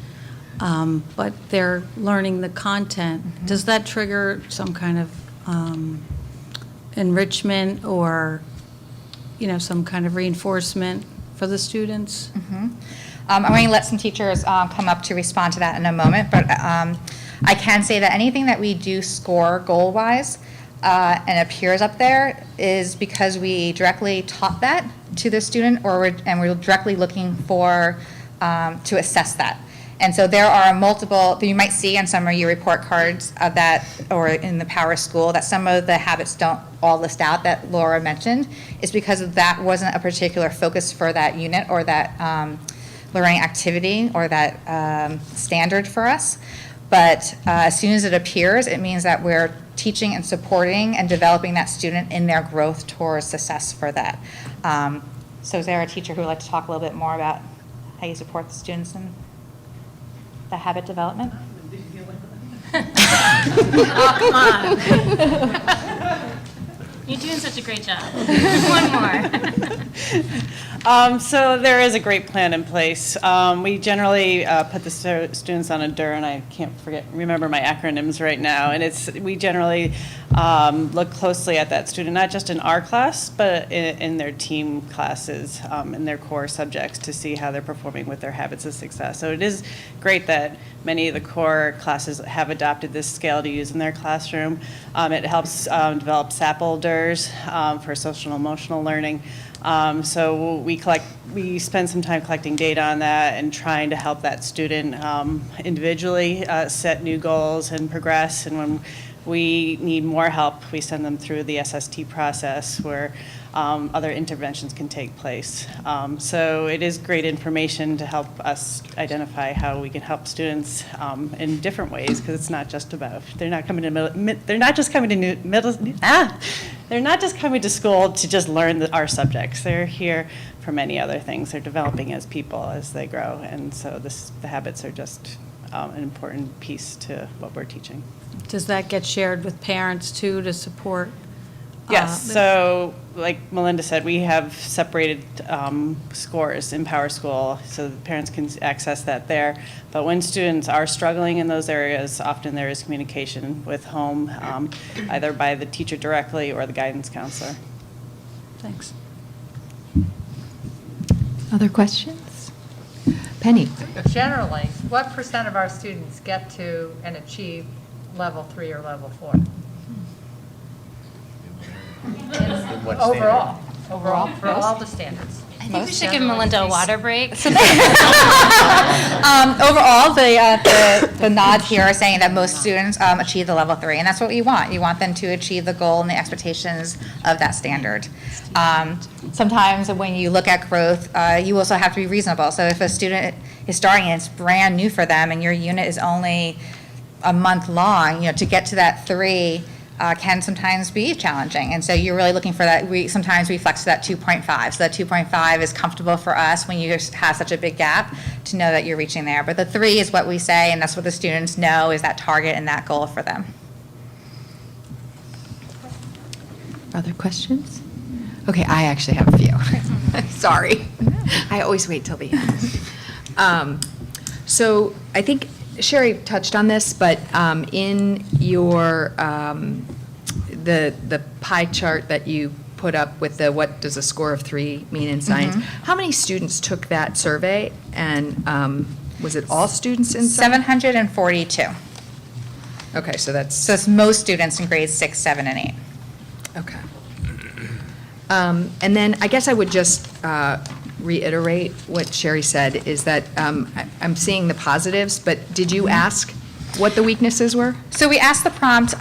but they're learning the content, does that trigger some kind of enrichment or, some kind of reinforcement for the students? I'm going to let some teachers come up to respond to that in a moment, but I can say that anything that we do score goal-wise and appears up there is because we directly taught that to the student, and we're directly looking for to assess that. And so there are multiple, you might see on some of your report cards of that, or in the Power School, that some of the habits don't all list out that Laura mentioned, is because that wasn't a particular focus for that unit or that learning activity or that standard for us. But as soon as it appears, it means that we're teaching and supporting and developing that student in their growth towards success for that. So is there a teacher who would like to talk a little bit more about how you support the students in the habit development? Oh, come on. You're doing such a great job. One more. So there is a great plan in place. We generally put the students on a DER, and I can't remember my acronyms right now. And we generally look closely at that student, not just in our class, but in their team classes, in their core subjects, to see how they're performing with their habits of success. So it is great that many of the core classes have adopted this scale to use in their classroom. It helps develop SAPL DERs for social and emotional learning. So we spend some time collecting data on that and trying to help that student individually set new goals and progress. And when we need more help, we send them through the SST process where other interventions can take place. So it is great information to help us identify how we can help students in different ways, because it's not just about, they're not just coming to school to just learn our subjects. They're here for many other things. They're developing as people as they grow, and so the habits are just an important piece to what we're teaching. Does that get shared with parents too to support? Yes, so like Melinda said, we have separated scores in Power School so that parents can access that there. But when students are struggling in those areas, often there is communication with home, either by the teacher directly or the guidance counselor. Thanks. Other questions? Penny? Generally, what % of our students get to and achieve level 3 or level 4? Overall, for all the standards. I think we should give Melinda a water break. Overall, the nods here are saying that most students achieve the level 3, and that's what you want. You want them to achieve the goal and the expectations of that standard. Sometimes when you look at growth, you also have to be reasonable. So if a student is starting and it's brand new for them and your unit is only a month long, to get to that 3 can sometimes be challenging. And so you're really looking for that. Sometimes we flex to that 2.5. So that 2.5 is comfortable for us when you have such a big gap to know that you're reaching there. But the 3 is what we say, and that's what the students know is that target and that goal for them. Other questions? Okay, I actually have a few. Sorry. I always wait till the end. So I think Sherry touched on this, but in your, the pie chart that you put up with the what does a score of 3 mean in science, how many students took that survey? And was it all students in science? 742. Okay, so that's... So it's most students in grades 6, 7, and 8. Okay. And then I guess I would just reiterate what Sherry said, is that I'm seeing the positives, but did you ask what the weaknesses were? So we asked the prompt,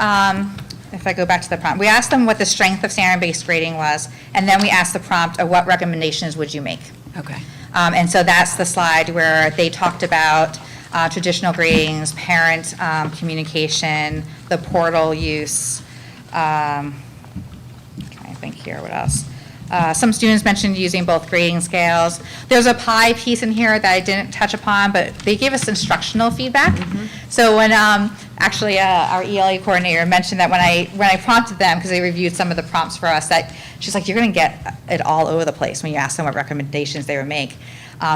if I go back to the prompt, we asked them what the strength of standard-based grading was, and then we asked the prompt, what recommendations would you make? Okay. And so that's the slide where they talked about traditional gradings, parent communication, the portal use. I think here, what else? Some students mentioned using both grading scales. There's a pie piece in here that I didn't touch upon, but they gave us instructional feedback. So when actually our ELA coordinator mentioned that when I prompted them, because they reviewed some of the prompts for us, that she's like, you're going to get it all over the place when you ask them what recommendations they would make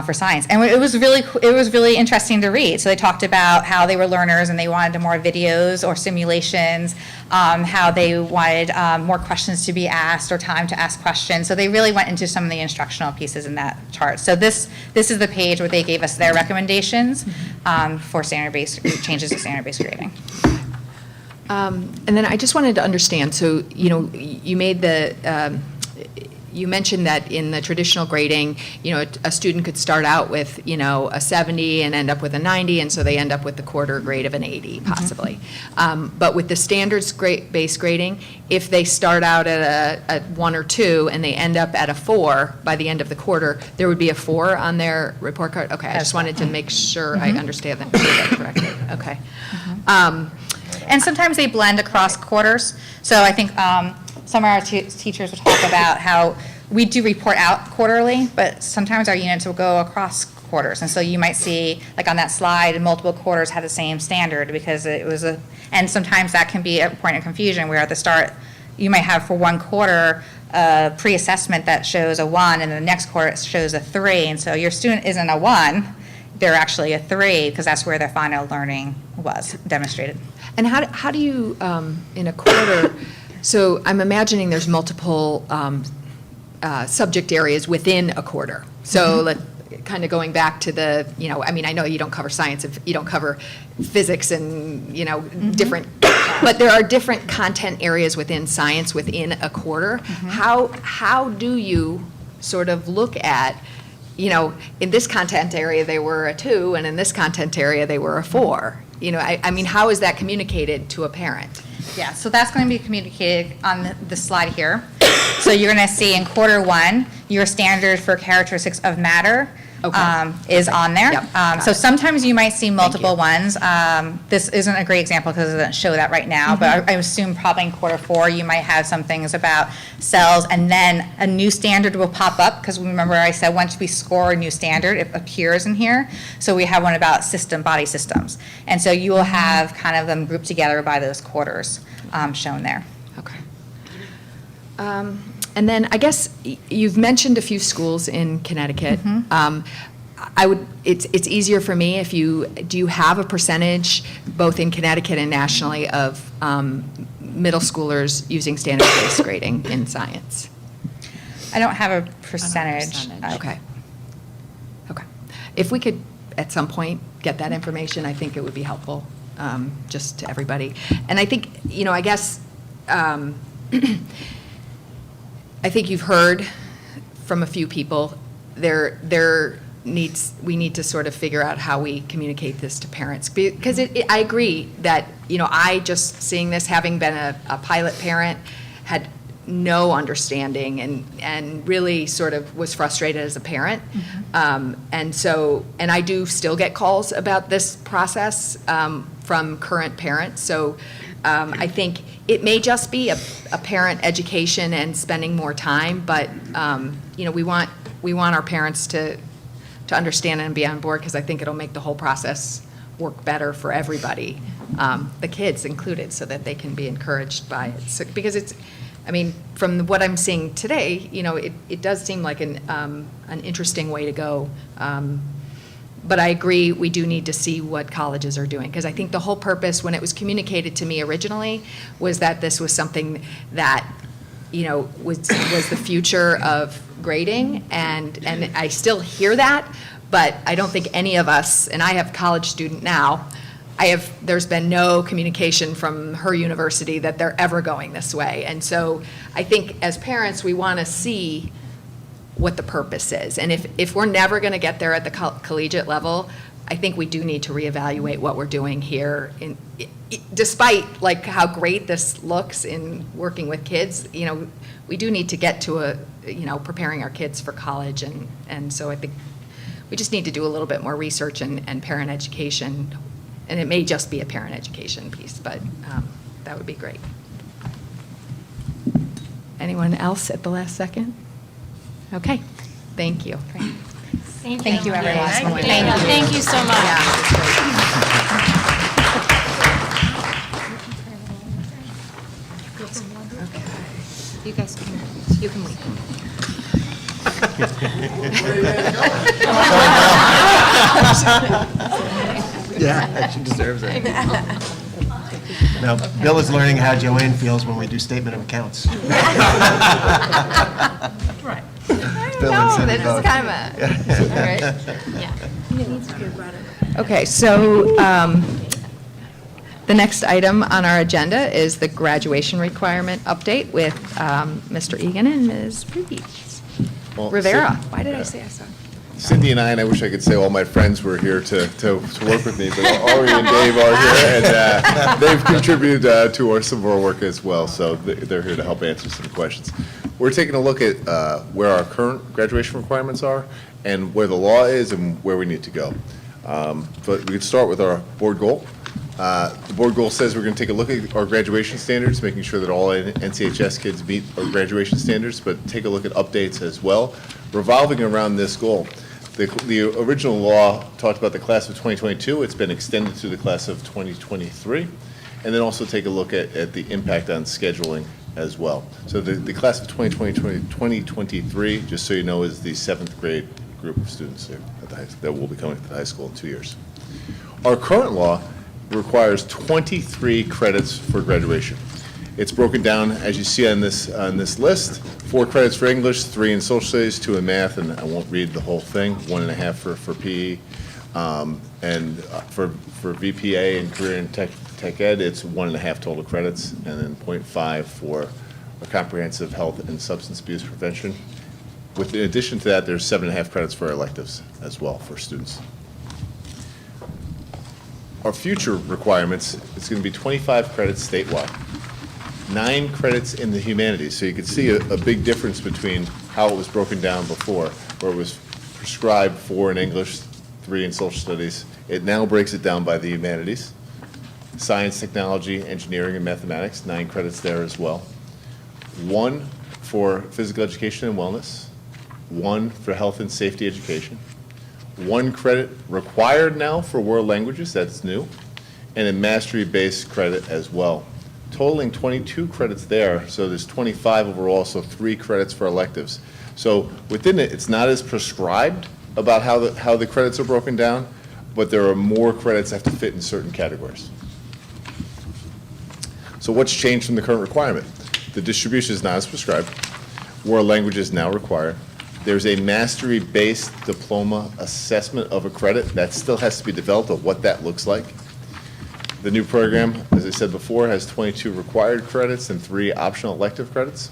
for science. And it was really interesting to read. So they talked about how they were learners and they wanted more videos or simulations, how they wanted more questions to be asked or time to ask questions. So they really went into some of the instructional pieces in that chart. So this is the page where they gave us their recommendations for standard-based changes to standard-based grading. And then I just wanted to understand, so, you made the, you mentioned that in the traditional grading, a student could start out with, a 70 and end up with a 90, and so they end up with the quarter grade of an 80, possibly. But with the standards-based grading, if they start out at a 1 or 2 and they end up at a 4 by the end of the quarter, there would be a 4 on their report card? Okay, I just wanted to make sure I understand that correctly. Okay. And sometimes they blend across quarters. So I think some of our teachers will talk about how we do report out quarterly, but sometimes our units will go across quarters. And so you might see, like on that slide, multiple quarters have the same standard because it was and sometimes that can be a point of confusion where at the start, you might have for one quarter a pre-assessment that shows a 1 and the next quarter it shows a 3. And so your student isn't a 1, they're actually a 3 because that's where their final learning was demonstrated. And how do you, in a quarter, so I'm imagining there's multiple subject areas within a quarter. So kind of going back to the, I know you don't cover science if you don't cover physics and, different, but there are different content areas within science within a quarter. How do you sort of look at, in this content area they were a 2 and in this content area they were a 4? I mean, how is that communicated to a parent? Yeah, so that's going to be communicated on the slide here. So you're going to see in quarter one, your standard for characteristics of matter is on there. Yep. So sometimes you might see multiple ones. This isn't a great example because it doesn't show that right now, but I assume probably in quarter four, you might have some things about cells, and then a new standard will pop up, because remember I said once we score a new standard, it appears in here. So we have one about body systems. And so you will have kind of them grouped together by those quarters shown there. Okay. And then I guess you've mentioned a few schools in Connecticut. It's easier for me do you have a percentage, both in Connecticut and nationally, of middle schoolers using standard-based grading in science? I don't have a percentage. Okay. Okay. If we could, at some point, get that information, I think it would be helpful, just to everybody. And I think, I guess, I think you've heard from a few people, we need to sort of figure out how we communicate this to parents. Because I agree that, I just seeing this, having been a pilot parent, had no understanding and really sort of was frustrated as a parent. And I do still get calls about this process from current parents. So I think it may just be a parent education and spending more time, but we want our parents to understand and be on board, because I think it'll make the whole process work better for everybody, the kids included, so that they can be encouraged by it. So, because from what I'm seeing today, it does seem like an interesting way to go. But I agree, we do need to see what colleges are doing, because I think the whole purpose, when it was communicated to me originally, was that this was something that, was the future of grading, and I still hear that, but I don't think any of us, and I have a college student now, there's been no communication from her university that they're ever going this way. And so I think as parents, we want to see what the purpose is. And if we're never going to get there at the collegiate level, I think we do need to reevaluate what we're doing here. Despite how great this looks in working with kids, we do need to get to preparing our kids for college. And so I think we just need to do a little bit more research and parent education. And it may just be a parent education piece, but that would be great. Anyone else at the last second? Okay, thank you. Thank you, everyone. Thank you so much. You guys you can leave. Yeah, she deserves it. Now, Bill is learning how Joanne feels when we do statement of accounts. Right. Bill and Cindy This is both. kind of all right. Yeah. Okay, so the next item on our agenda is the graduation requirement update with Mr. Egan and Ms. Well, Rivera. Why did I say I saw? Cindy and I wish I could say all my friends were here to work with me, but Ari and Dave are here, and they've contributed to some of our work as well, so they're here to help answer some questions. We're taking a look at where our current graduation requirements are and where the law is and where we need to go. But we could start with our board goal. The board goal says we're going to take a look at our graduation standards, making sure that all NCHS kids meet our graduation standards, but take a look at updates as well, revolving around this goal. The original law talked about the class of 2022. It's been extended to the class of 2023. And then also take a look at the impact on scheduling as well. So the class of 2023, just so you know, is the 7th grade group of students here at the that will be coming to the high school in 2 years. Our current law requires 23 credits for graduation. It's broken down, as you see on this list, 4 credits for English, 3 in social studies, 2 in math, and I won't read the whole thing, 1.5 for PE. And for VPA and career and tech ed, it's 1.5 total credits, and then 0.5 for a comprehensive health and substance abuse prevention. In addition to that, there's 7.5 credits for electives as well for students. our future requirements, it's going to be 25 credits statewide, 9 credits in the humanities. So you can see a big difference between how it was broken down before, where it was prescribed 4 in English, 3 in social studies. It now breaks it down by the humanities. Science, technology, engineering, and mathematics, 9 credits there as well. 1 for physical education and wellness, 1 for health and safety education, 1 credit required now for world languages, that's new, and a mastery-based credit as well. Totaling 22 credits there, so there's 25 overall, so 3 credits for electives. So within it, it's not as prescribed about how the credits are broken down, but there are more credits that have to fit in certain categories. So what's changed from the current requirement? The distribution is not as prescribed. World language is now required. There's a mastery-based diploma assessment of a credit that still has to be developed of what that looks like. The new program, as I said before, has 22 required credits and 3 optional elective credits.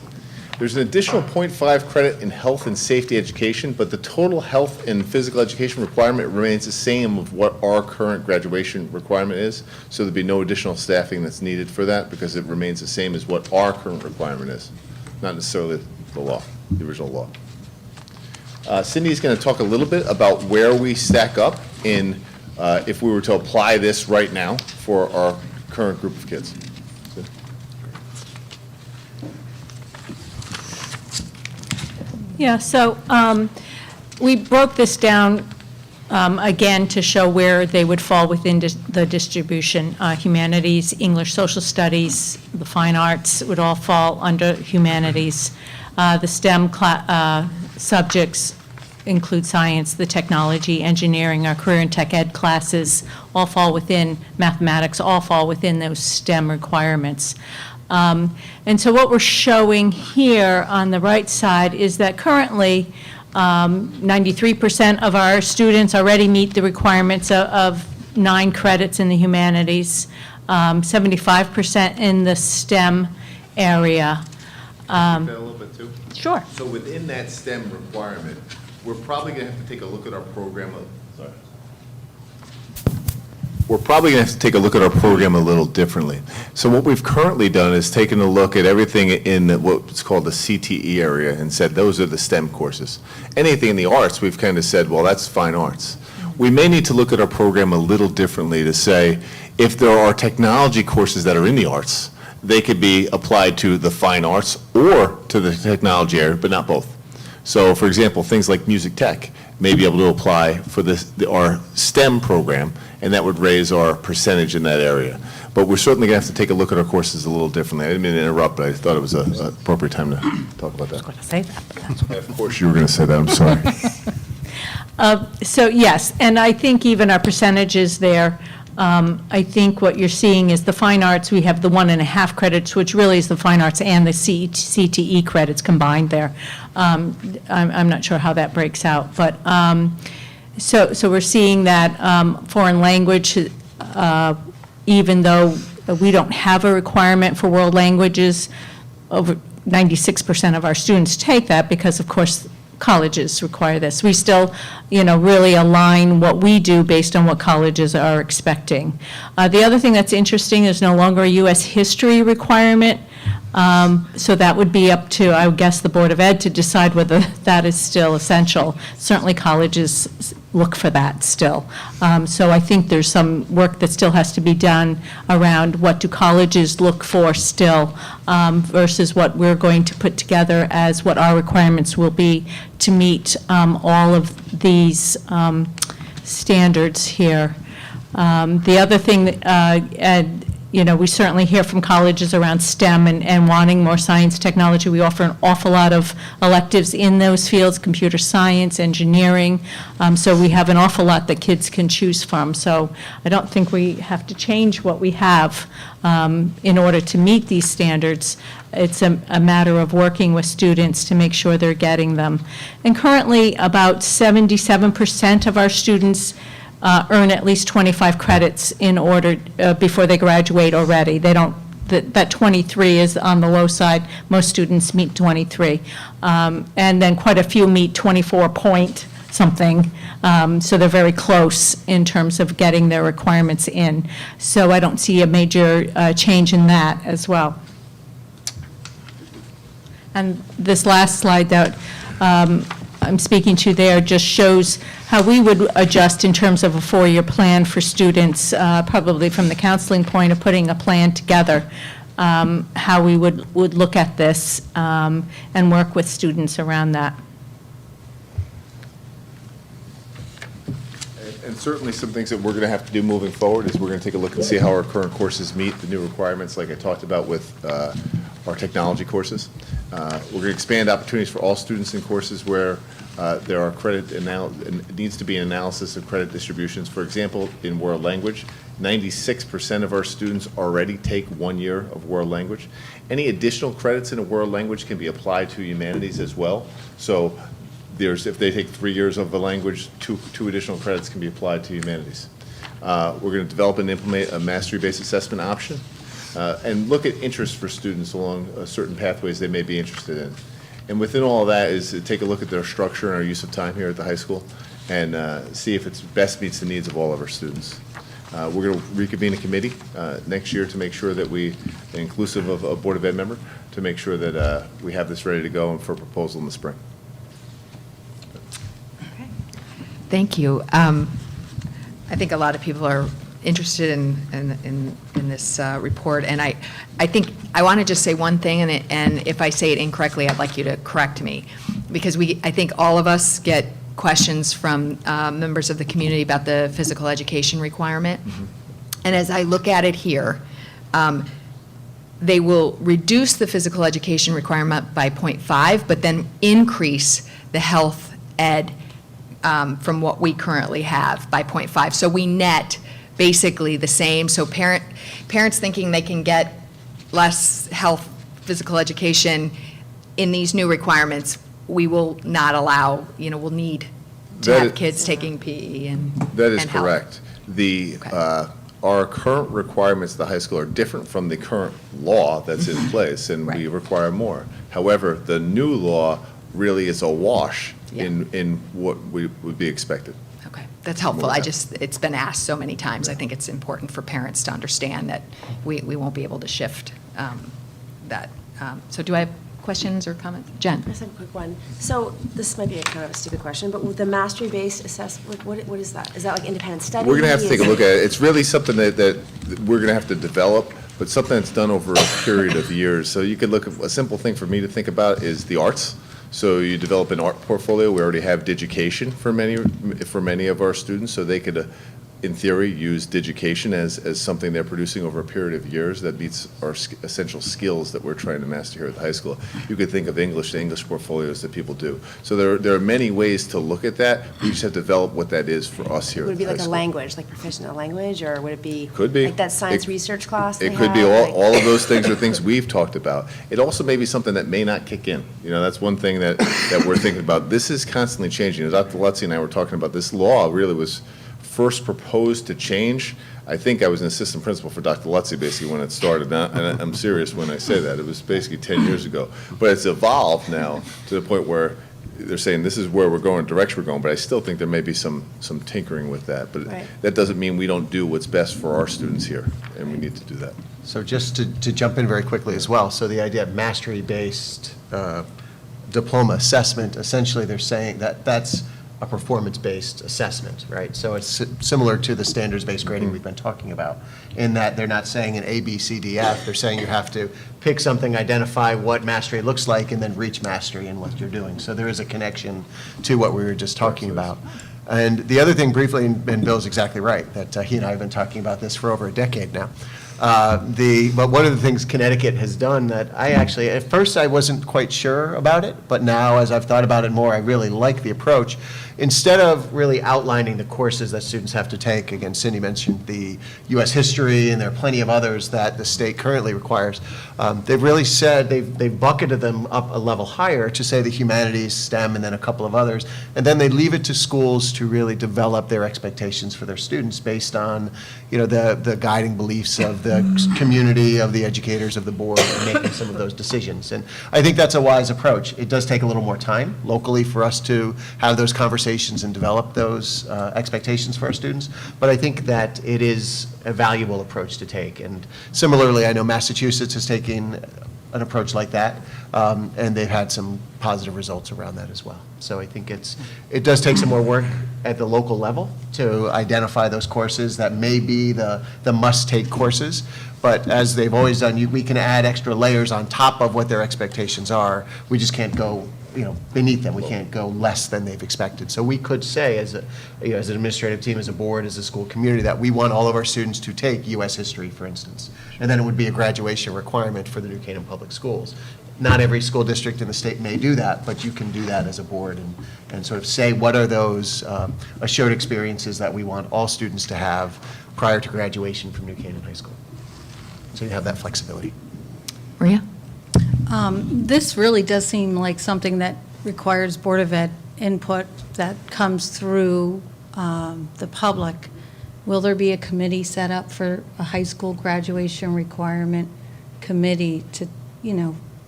There's an additional 0.5 credit in health and safety education, but the total health and physical education requirement remains the same of what our current graduation requirement is. So there'd be no additional staffing that's needed for that because it remains the same as what our current requirement is, not necessarily the law, the original law. Cindy's going to talk a little bit about where we stack up in if we were to apply this right now for our current group of kids. Yeah, so we broke this down again to show where they would fall within the distribution. Humanities, English, social studies, the fine arts would all fall under humanities. The STEM subjects include science, the technology, engineering, our career and tech ed classes all fall within, mathematics all fall within those STEM requirements. And so what we're showing here on the right side is that currently 93% of our students already meet the requirements of 9 credits in the humanities, 75% in the STEM area. A little bit too? Sure. So within that STEM requirement, we're probably going to have to take a look at our program. We're probably going to have to take a look at our program a little differently. So what we've currently done is taken a look at everything in what's called the CTE area and said those are the STEM courses. Anything in the arts, we've kind of said, well, that's fine arts. We may need to look at our program a little differently to say if there are technology courses that are in the arts, they could be applied to the fine arts or to the technology area, but not both. So, for example, things like music tech may be able to apply for our STEM program, and that would raise our percentage in that area. But we're certainly going to have to take a look at our courses a little differently. I didn't mean to interrupt, but I thought it was an appropriate time to talk about that. I was going to say that. Of course you were going to say that, I'm sorry. So yes, and I think even our percentages there, I think what you're seeing is the fine arts, we have the 1.5 credits, which really is the fine arts and the CTE credits combined there. I'm not sure how that breaks out, but so we're seeing that foreign language, even though we don't have a requirement for world languages, over 96% of our students take that because, of course, colleges require this. We still, really align what we do based on what colleges are expecting. The other thing that's interesting is no longer a U.S. history requirement. So that would be up to, I would guess, the Board of Ed to decide whether that is still essential. Certainly colleges look for that still. So I think there's some work that still has to be done around what do colleges look for still versus what we're going to put together as what our requirements will be to meet all of these standards here. The other thing that, we certainly hear from colleges around STEM and wanting more science, technology. We offer an awful lot of electives in those fields, computer science, engineering. So we have an awful lot that kids can choose from. So I don't think we have to change what we have in order to meet these standards. It's a matter of working with students to make sure they're getting them. And currently, about 77% of our students earn at least 25 credits in order before they graduate already. They don't. That 23 is on the low side. Most students meet 23, and then quite a few meet 24.2 something. So they're very close in terms of getting their requirements in. So I don't see a major change in that as well. And this last slide that I'm speaking to there just shows how we would adjust in terms of a 4-year plan for students, probably from the counseling point of putting a plan together, how we would look at this and work with students around that. And certainly some things that we're going to have to do moving forward is we're going to take a look and see how our current courses meet the new requirements, like I talked about with our technology courses. We're going to expand opportunities for all students in courses where there are it needs to be an analysis of credit distributions. For example, in world language, 96% of our students already take 1 year of world language. Any additional credits in a world language can be applied to humanities as well. So if they take 3 years of a language, two additional credits can be applied to humanities. We're going to develop and implement a mastery-based assessment option and look at interest for students along certain pathways they may be interested in. And within all of that is to take a look at their structure and our use of time here at the high school and see if it best meets the needs of all of our students. We're going to reconvene a committee next year to make sure that inclusive of a Board of Ed member, to make sure that we have this ready to go and for proposal in the spring. Thank you. I think a lot of people are interested in this report, and I think I want to just say one thing, and if I say it incorrectly, I'd like you to correct me, because I think all of us get questions from members of the community about the physical education requirement. Mm-hmm. And as I look at it here, they will reduce the physical education requirement by 0.5, but then increase the health ed from what we currently have by 0.5. So we net basically the same. So parents thinking they can get less health physical education in these new requirements, we will not allow, we'll need to have kids taking PE and that is and health. Correct. Our current requirements at the high school are different from the current law that's in place, and we require more. However, the new law really is a wash in what would be expected. Okay, that's helpful. It's been asked so many times. I think it's important for parents to understand that we won't be able to shift that. So do I have questions or comments? Jen? I just have a quick one. So this might be a kind of a stupid question, but with the mastery-based assessment, what is that? Is that like independent study? We're going to have to take a look at it. It's really something that we're going to have to develop, but something that's done over a period of years. So you could look at a simple thing for me to think about is the arts. So you develop an art portfolio. We already have digication for many of our students, so they could, in theory, use digication as something they're producing over a period of years that meets our essential skills that we're trying to master here at the high school. You could think of English to English portfolios that people do. So there are many ways to look at that. We just have to develop what that is for us here at the high school. Would it be like a language, like proficient in a language, or would it be? Could be. Like that science research class It could be all of those things are things we've talked about. It also may be something that may not kick in. That's one thing that we're thinking about. This is constantly changing. Dr. Lutzy and I were talking about this law really was first proposed to change. I think I was an assistant principal for Dr. Lutzy basically when it started, and I'm serious when I say that. It was basically 10 years ago. But it's evolved now to the point where they're saying this is where we're going, direction we're going, but I still think there may be some tinkering with that. But that doesn't mean we don't do what's best for our students here, and we need to do that. So just to jump in very quickly as well, so the idea of mastery-based diploma assessment, essentially they're saying that that's a performance-based assessment, right? So it's similar to the standards-based grading we've been talking about, in that they're not saying an A, B, C, D, F. They're saying you have to pick something, identify what mastery looks like, and then reach mastery in what you're doing. So there is a connection to what we were just talking about. And the other thing briefly, and Bill's exactly right, that he and I have been talking about this for over a decade now. But one of the things Connecticut has done that I actually, at first I wasn't quite sure about it, but now as I've thought about it more, I really like the approach. Instead of really outlining the courses that students have to take, again, Cindy mentioned the U.S. history, and there are plenty of others that the state currently requires, they've really said, they've bucketed them up a level higher to say the humanities, STEM, and then a couple of others, and then they leave it to schools to really develop their expectations for their students based on, the guiding beliefs of the community, of the educators, of the board, in making some of those decisions. And I think that's a wise approach. It does take a little more time locally for us to have those conversations and develop those expectations for our students, but I think that it is a valuable approach to take. And similarly, I know Massachusetts is taking an approach like that, and they've had some positive results around that as well. So I think it does take some more work at the local level to identify those courses that may be the must-take courses, but as they've always done, we can add extra layers on top of what their expectations are. We just can't go, beneath them. We can't go less than they've expected. So we could say, as an administrative team, as a board, as a school community, that we want all of our students to take U.S. history, for instance, and then it would be a graduation requirement for the New Canaan Public Schools. Not every school district in the state may do that, but you can do that as a board and sort of say what are those assured experiences that we want all students to have prior to graduation from New Canaan High School. So you have that flexibility. Maria? This really does seem like something that requires Board of Ed input that comes through the public. Will there be a committee set up for a high school graduation requirement committee to,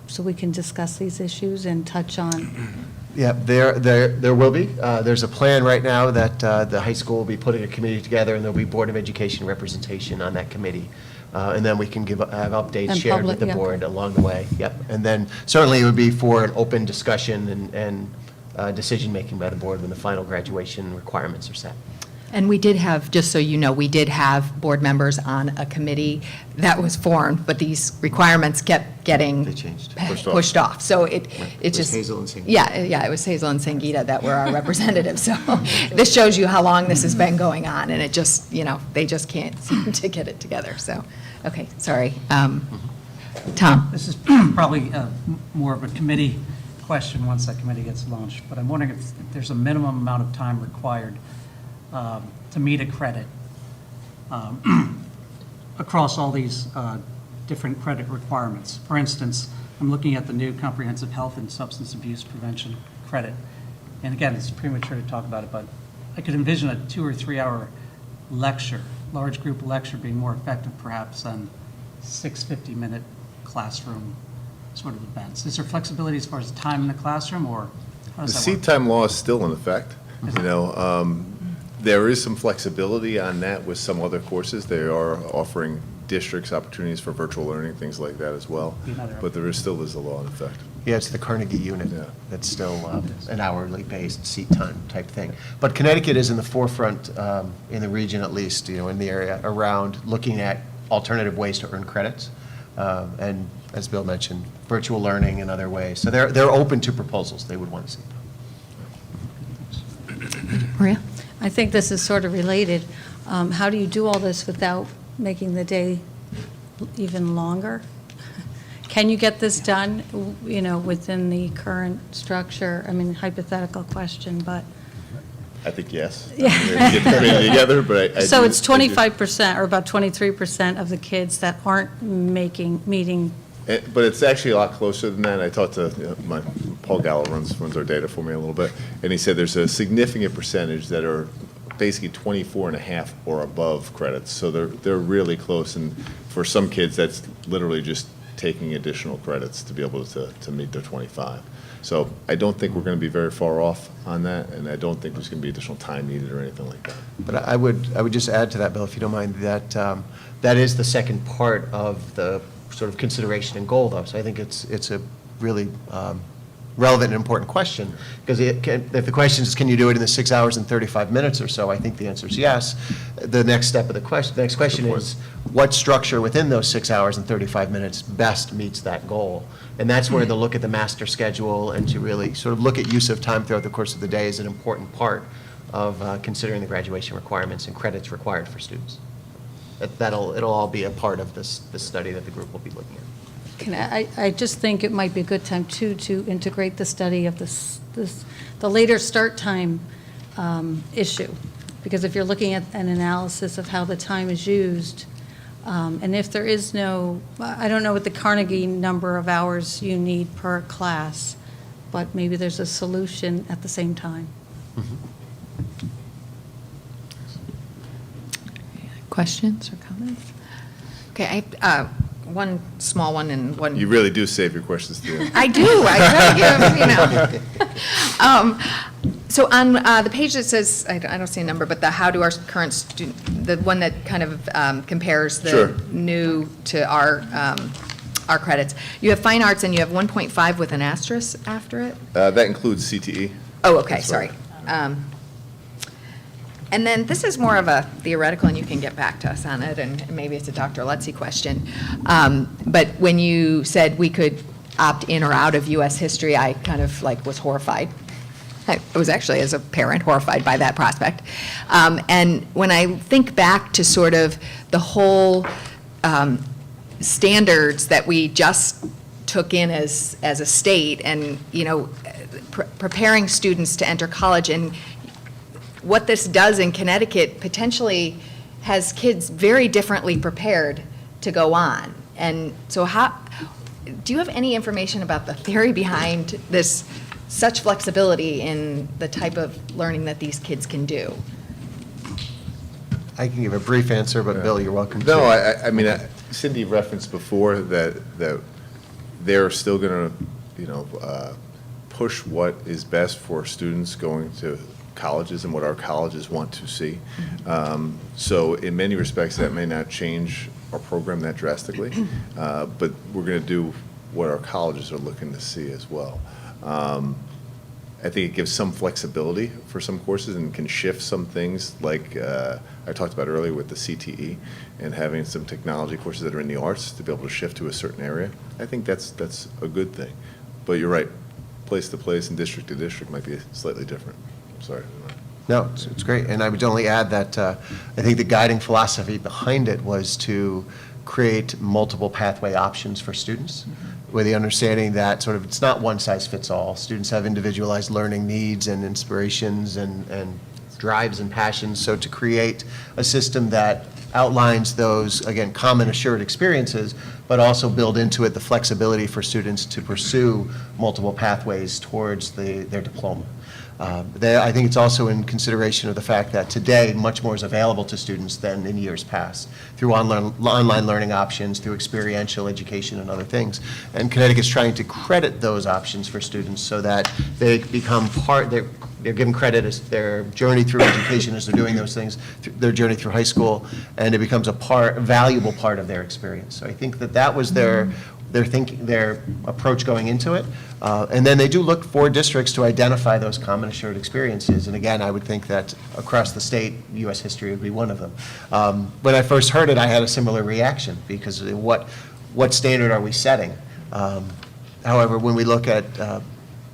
so we can discuss these issues and touch on? Yeah, there will be. There's a plan right now that the high school will be putting a committee together, and there'll be Board of Education representation on that committee. And then we can have updates And shared public, with the yeah. board along the way. Yep. And then certainly it would be for an open discussion and decision-making by the board when the final graduation requirements are set. And we did have, just so you know, we did have board members on a committee that was formed, but these requirements kept getting They changed. pushed off. So it was just. Hazel and Sangeeta. Yeah, it was Hazel and Sangeeta that were our representatives. So this shows you how long this has been going on, and it just, they just can't seem to get it together. So, okay, sorry. Tom? This is probably more of a committee question once that committee gets launched, but I'm wondering if there's a minimum amount of time required to meet a credit across all these different credit requirements. For instance, I'm looking at the new Comprehensive Health and Substance Abuse Prevention credit. And again, it's premature to talk about it, but I could envision a 2 or 3 hour lecture, large group lecture, being more effective perhaps than 6 50-minute classroom sort of events. Is there flexibility as far as time in the classroom, or how The does that work? seat time law is still in effect. There is some flexibility on that with some other courses. They are offering districts opportunities for virtual learning, things like that as well. But there still is a law in effect. Yeah, it's the Carnegie unit Yeah. that's still an hourly based seat time type thing. But Connecticut is in the forefront, in the region at least, in the area around looking at alternative ways to earn credits. And as Bill mentioned, virtual learning and other ways. So they're open to proposals they would want to see. Maria? I think this is sort of related. How do you do all this without making the day even longer? Can you get this done, within the current structure? I mean, hypothetical question, but. I think yes. Yeah. Get the committee together, but I So do- it's 25% or about 23% of the kids that aren't meeting. But it's actually a lot closer than that. I talked to Paul Gallo runs our data for me a little bit, and he said there's a significant percentage that are basically 24 and a half or above credits. So they're really close, and for some kids, that's literally just taking additional credits to be able to meet their 25. So I don't think we're going to be very far off on that, and I don't think there's going to be additional time needed or anything like that. But I would just add to that, Bill, if you don't mind, that that is the second part of the sort of consideration and goal, though. So I think it's a really relevant and important question, because if the question is, can you do it in the 6 hours and 35 minutes or so, I think the answer is yes. The next step of the next question is, what structure within those 6 hours and 35 minutes best meets that goal? And that's where the look at the master schedule and to really sort of look at use of time throughout the course of the day is an important part of considering the graduation requirements and credits required for students. It'll all be a part of this study that the group will be looking at. I just think it might be a good time, too, to integrate the study of the later start time issue. Because if you're looking at an analysis of how the time is used, and if there is I don't know what the Carnegie number of hours you need per class, but maybe there's a solution at the same time. Questions or comments? Okay, one small one and one. You really do save your questions to the end. I do. I try to give, So on the page that says, I don't see a number, but the how do our current student, the one that kind of compares the Sure. new to our credits, you have fine arts and you have 1.5 with an asterisk after it? That includes CTE. Oh, okay, That's sorry. right. And then this is more of a theoretical, and you can get back to us on it, and maybe it's a Dr. Lutzy question. But when you said we could opt in or out of U.S. history, I kind of was horrified. I was actually, as a parent, horrified by that prospect. And when I think back to sort of the whole standards that we just took in as a state, and preparing students to enter college, and what this does in Connecticut potentially has kids very differently prepared to go on. And so do you have any information about the theory behind this such flexibility in the type of learning that these kids can do? I can give a brief answer, but Bill, you're welcome to. No, I mean, Cindy referenced before that they're still going to, push what is best for students going to colleges and what our colleges want to see. So in many respects, that may not change our program that drastically, but we're going to do what our colleges are looking to see as well. I think it gives some flexibility for some courses and can shift some things, like I talked about earlier with the CTE and having some technology courses that are in the arts to be able to shift to a certain area. I think that's a good thing. But you're right, place to place and district to district might be slightly different. Sorry. No, it's great. And I would only add that I think the guiding philosophy behind it was to create multiple pathway options for students, with the understanding that sort of it's not one size fits all. Students have individualized learning needs and inspirations and drives and passions. So to create a system that outlines those, again, common assured experiences, but also build into it the flexibility for students to pursue multiple pathways towards their diploma. I think it's also in consideration of the fact that today much more is available to students than in years past through online learning options, through experiential education and other things. And Connecticut's trying to credit those options for students so that they become they're given credit as their journey through education as they're doing those things, their journey through high school, and it becomes a valuable part of their experience. So I think that was their thinking, their approach going into it. And then they do look for districts to identify those common assured experiences. And again, I would think that across the state, U.S. history would be one of them. When I first heard it, I had a similar reaction because what standard are we setting? However, when we look at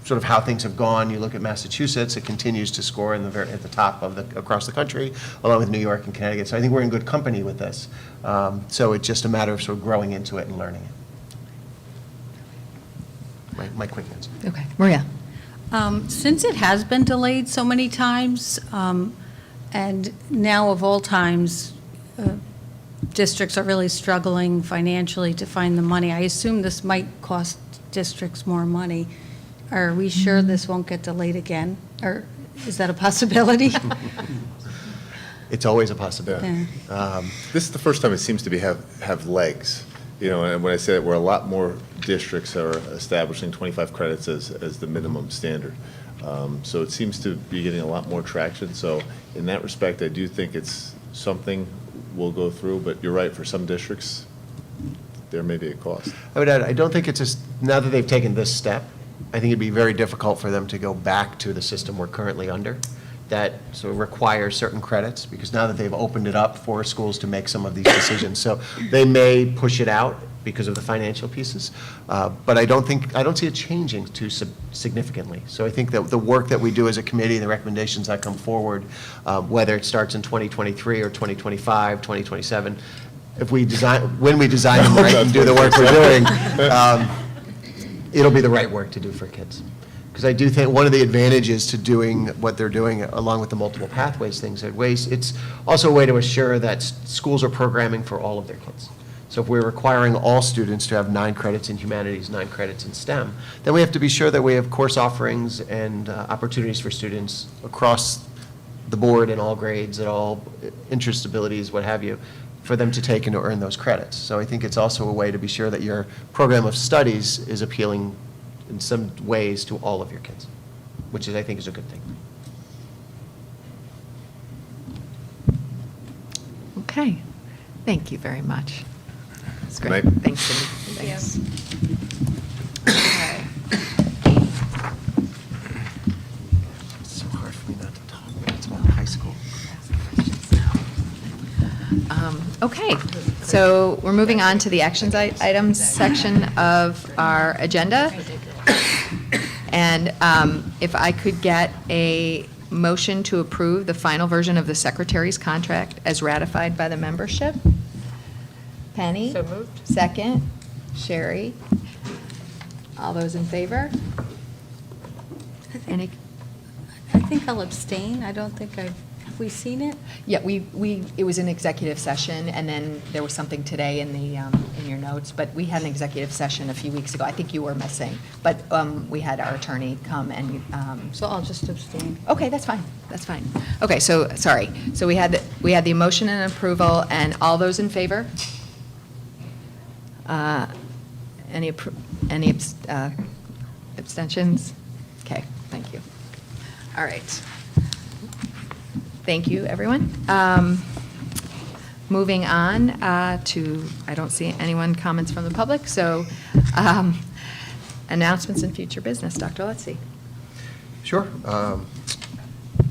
sort of how things have gone, you look at Massachusetts, it continues to score at the top of across the country, along with New York and Connecticut. So I think we're in good company with this. So it's just a matter of sort of growing into it and learning it. My quick answer. Okay, Maria. Since it has been delayed so many times, and now of all times, districts are really struggling financially to find the money, I assume this might cost districts more money. Are we sure this won't get delayed again? Or is that a possibility? It's always a possibility. Yeah. This is the first time it seems to have legs. And when I say that, where a lot more districts are establishing 25 credits as the minimum standard. So it seems to be getting a lot more traction. So in that respect, I do think it's something we'll go through. But you're right, for some districts, there may be a cost. I would add, I don't think it's just, now that they've taken this step, I think it'd be very difficult for them to go back to the system we're currently under that sort of requires certain credits, because now that they've opened it up for schools to make some of these decisions. So they may push it out because of the financial pieces, but I don't see it changing too significantly. So I think that the work that we do as a committee, the recommendations that come forward, whether it starts in 2023 or 2025, 2027, when we design them right and do the work we're doing, it'll be the right work to do for kids. Because I do think one of the advantages to doing what they're doing, along with the multiple pathways things at ways, it's also a way to assure that schools are programming for all of their kids. So if we're requiring all students to have 9 credits in humanities, 9 credits in STEM, then we have to be sure that we have course offerings and opportunities for students across the board in all grades, at all interest abilities, what have you, for them to take and to earn those credits. So I think it's also a way to be sure that your program of studies is appealing in some ways to all of your kids, which is, I think, is a good thing. Okay, thank you very much. That's great. Good night. Thanks, Cindy. Thanks. It's so hard for me not to talk when it's about high school. Okay, so we're moving on to the actions items section of our agenda. And if I could get a motion to approve the final version of the secretary's contract as ratified by the membership. Penny? So moved. Second. Sherry? All those in favor? Any? I think I'll abstain. I don't think have we seen it? Yeah, it was an executive session, and then there was something today in the, in your notes, but we had an executive session a few weeks ago. I think you were missing, but we had our attorney come and. So I'll just abstain. Okay, that's fine, that's fine. Okay, so, sorry, so we had the motion and approval, and all those in favor? Any abstentions? Okay, thank you. All right. Thank you, everyone. Moving on to, I don't see anyone comments from the public, so announcements and future business. Dr. Lutzy. Sure.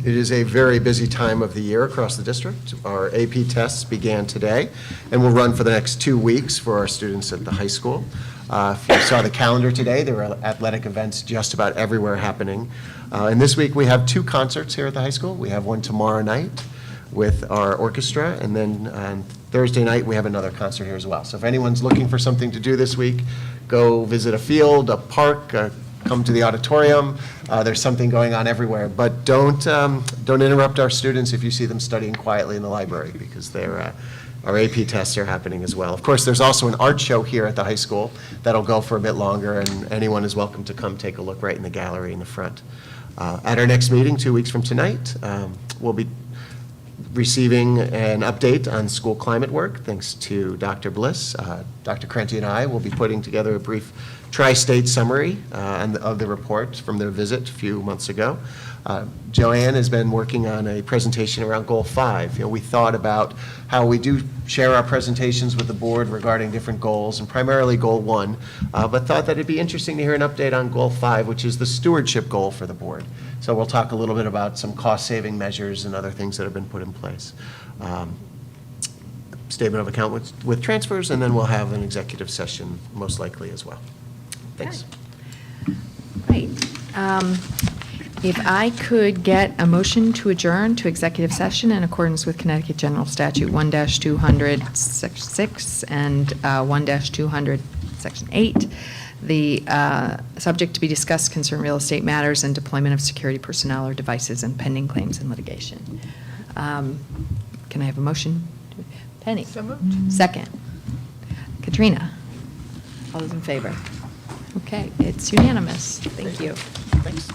It is a very busy time of the year across the district. Our AP tests began today and will run for the next 2 weeks for our students at the high school. If you saw the calendar today, there were athletic events just about everywhere happening. And this week we have 2 concerts here at the high school. We have one tomorrow night with our orchestra, and then on Thursday night we have another concert here as well. So if anyone's looking for something to do this week, go visit a field, a park, come to the auditorium. There's something going on everywhere. But don't interrupt our students if you see them studying quietly in the library, because our AP tests are happening as well. Of course, there's also an art show here at the high school that'll go for a bit longer, and anyone is welcome to come take a look right in the gallery in the front. At our next meeting, 2 weeks from tonight, we'll be receiving an update on school climate work, thanks to Dr. Bliss. Dr. Krenti and I will be putting together a brief tri-state summary of the report from their visit a few months ago. Joanne has been working on a presentation around Goal 5. We thought about how we do share our presentations with the board regarding different goals, and primarily Goal 1, but thought that it'd be interesting to hear an update on Goal 5, which is the stewardship goal for the board. So we'll talk a little bit about some cost-saving measures and other things that have been put in place. Statement of account with transfers, and then we'll have an executive session most likely as well. Thanks. Great. If I could get a motion to adjourn to executive session in accordance with Connecticut General Statute 1-200, Section 6, and 1-200, Section 8. The subject to be discussed concern real estate matters and deployment of security personnel or devices and pending claims and litigation. Can I have a motion? Penny? So moved. Second. Katrina? All those in favor? Okay, it's unanimous. Thank you. Thanks.